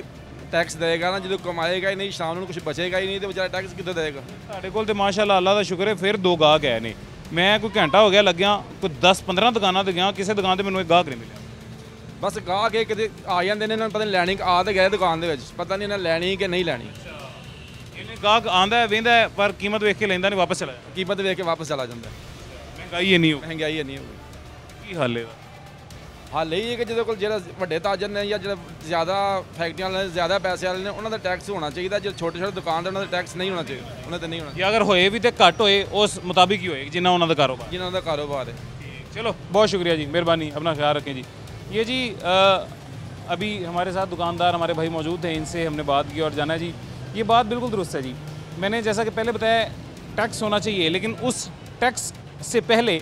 S16: टैक्स देगा ना, जो कमाएगा ही नहीं, शाम को कुछ बचेगा ही नहीं, तो बेचारा टैक्स कितों देगा?
S1: साढ़े कोल तो माशाल्लाह अल्लाह का शुक्र है फिर 2 गाहक है ने। मैं कोई घंटा हो गया लग्या, कोई 10-15 दुकानों ते गया, किसी दुकान ते मैनूं एक गाहक नहीं मिले।
S16: बस गाहक एक आ जाते हैं, पता नहीं लैनी आ तो गए दुकान के, पता नहीं इन्हें लैनी कि नहीं लैनी।
S1: गाहक आंदा है, वेंदा है, पर कीमत वेख के लेंदा नहीं, वापस चला जाता।
S16: कीमत वेख के वापस चला जाता है।
S1: महंगाई नहीं हो,
S16: महंगाई नहीं होगी।
S1: की हल है?
S16: हाल यही है कि जो ਵੱਡੇ ਤਾਜਰ ਨੇ ਜਾਂ ਜਿਹੜੇ ਜ਼ਿਆਦਾ ਫੈਕਟਰੀਆਂ ਵਾਲੇ ਨੇ, ਜ਼ਿਆਦਾ ਪੈਸੇ ਵਾਲੇ ਨੇ, ਉਹਨਾਂ ਦਾ ਟੈਕਸ ਹੋਣਾ ਚਾਹੀਦਾ। ਜੋ ਛੋਟੇ ਛੋਟੇ ਦੁਕਾਨਦਾਰ ਉਹਨਾਂ ਦਾ ਟੈਕਸ ਨਹੀਂ ਹੋਣਾ ਚਾਹੀਦਾ, ਉਹਨਾਂ ਤੇ नहीं होना।
S1: या अगर होए भी तो घट होए उस मुताबिक ही होए जिन्ना उन्होंने कारोबार,
S16: जिन्ना उनका कारोबार है।
S1: चलो बहुत शुक्रिया जी, मेहरबानी, अपना ख्याल रखें जी। ये जी अभी हमारे साथ दुकानदार हमारे भाई मौजूद हैं, इनसे हमने बात की और जाना है जी, ये बात बिल्कुल दुरुस्त है जी। मैंने जैसा कि पहले बताया टैक्स होना चाहिए, लेकिन उस टैक्स से पहले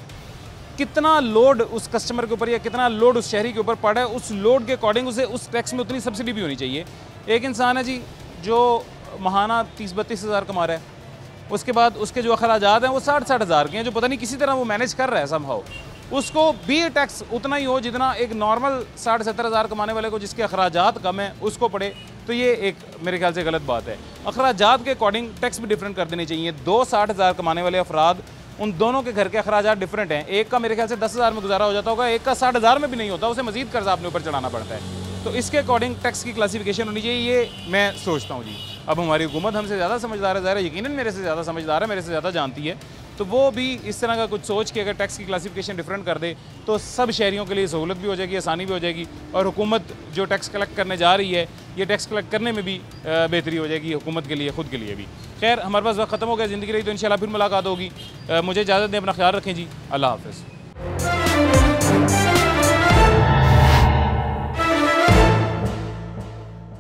S1: कितना लोड उस कस्टमर के ऊपर या कितना लोड उस शहरी के ऊपर पड़ा है, उस लोड के अकॉर्डिंग उसे उस टैक्स में उतनी सब्सिडी भी होनी चाहिए। एक इंसान है जी जो महाना 30-32 हज़ार कमा रहा है, उसके बाद उसके जो अखराजात हैं वो 60-60 हज़ार के हैं, जो पता नहीं किसी तरह वो मैनेज कर रहा है समहाउ, उसको भी टैक्स उतना ही हो जितना एक नॉर्मल 60-70 हज़ार कमाने वाले को जिसके अखराजात कम है उसको पड़े। तो ये एक मेरे ख्याल से गलत बात है। अखराजात के अकॉर्डिंग टैक्स भी डिफरेंट कर देने चाहिए। 2 60 हज़ार कमाने वाले अफराद, उन दोनों के घर के अखराजात डिफरेंट हैं। एक का मेरे ख्याल से 10 हज़ार में गुजारा हो जाता होगा, एक का 60 हज़ार में भी नहीं होता, उसे मजीद कर्जा अपने ऊपर चढ़ाना पड़ता है। तो इसके अकॉर्डिंग टैक्स की क्लासिफिकेशन होनी चाहिए, ये मैं सोचता हूँ जी। अब हमारी हुकूमत हमसे ज़्यादा समझदार है, ज़ाहिर है यकीनन मेरे से ज़्यादा समझदार है, मेरे से ज़्यादा जानती है, तो वो भी इस तरह का कुछ सोच के अगर टैक्स की क्लासिफिकेशन डिफरेंट कर दे तो सब शहरियों के लिए सहूलत भी हो जाएगी, आसानी भी हो जाएगी, और हुकूमत जो टैक्स कलेक्ट करने जा रही है ये टैक्स कलेक्ट करने में भी बेहतरी हो जाएगी हुकूमत के लिए, ख़ुद के लिए भी। खैर हमारे पास वक्त ख़त्म हो गया, ज़िंदगी रही तो इंशाल्लाह फिर मुलाकात होगी। मुझे इजाज़त दें, अपना ख्याल रखें जी, अल्लाह हाफ़िज़।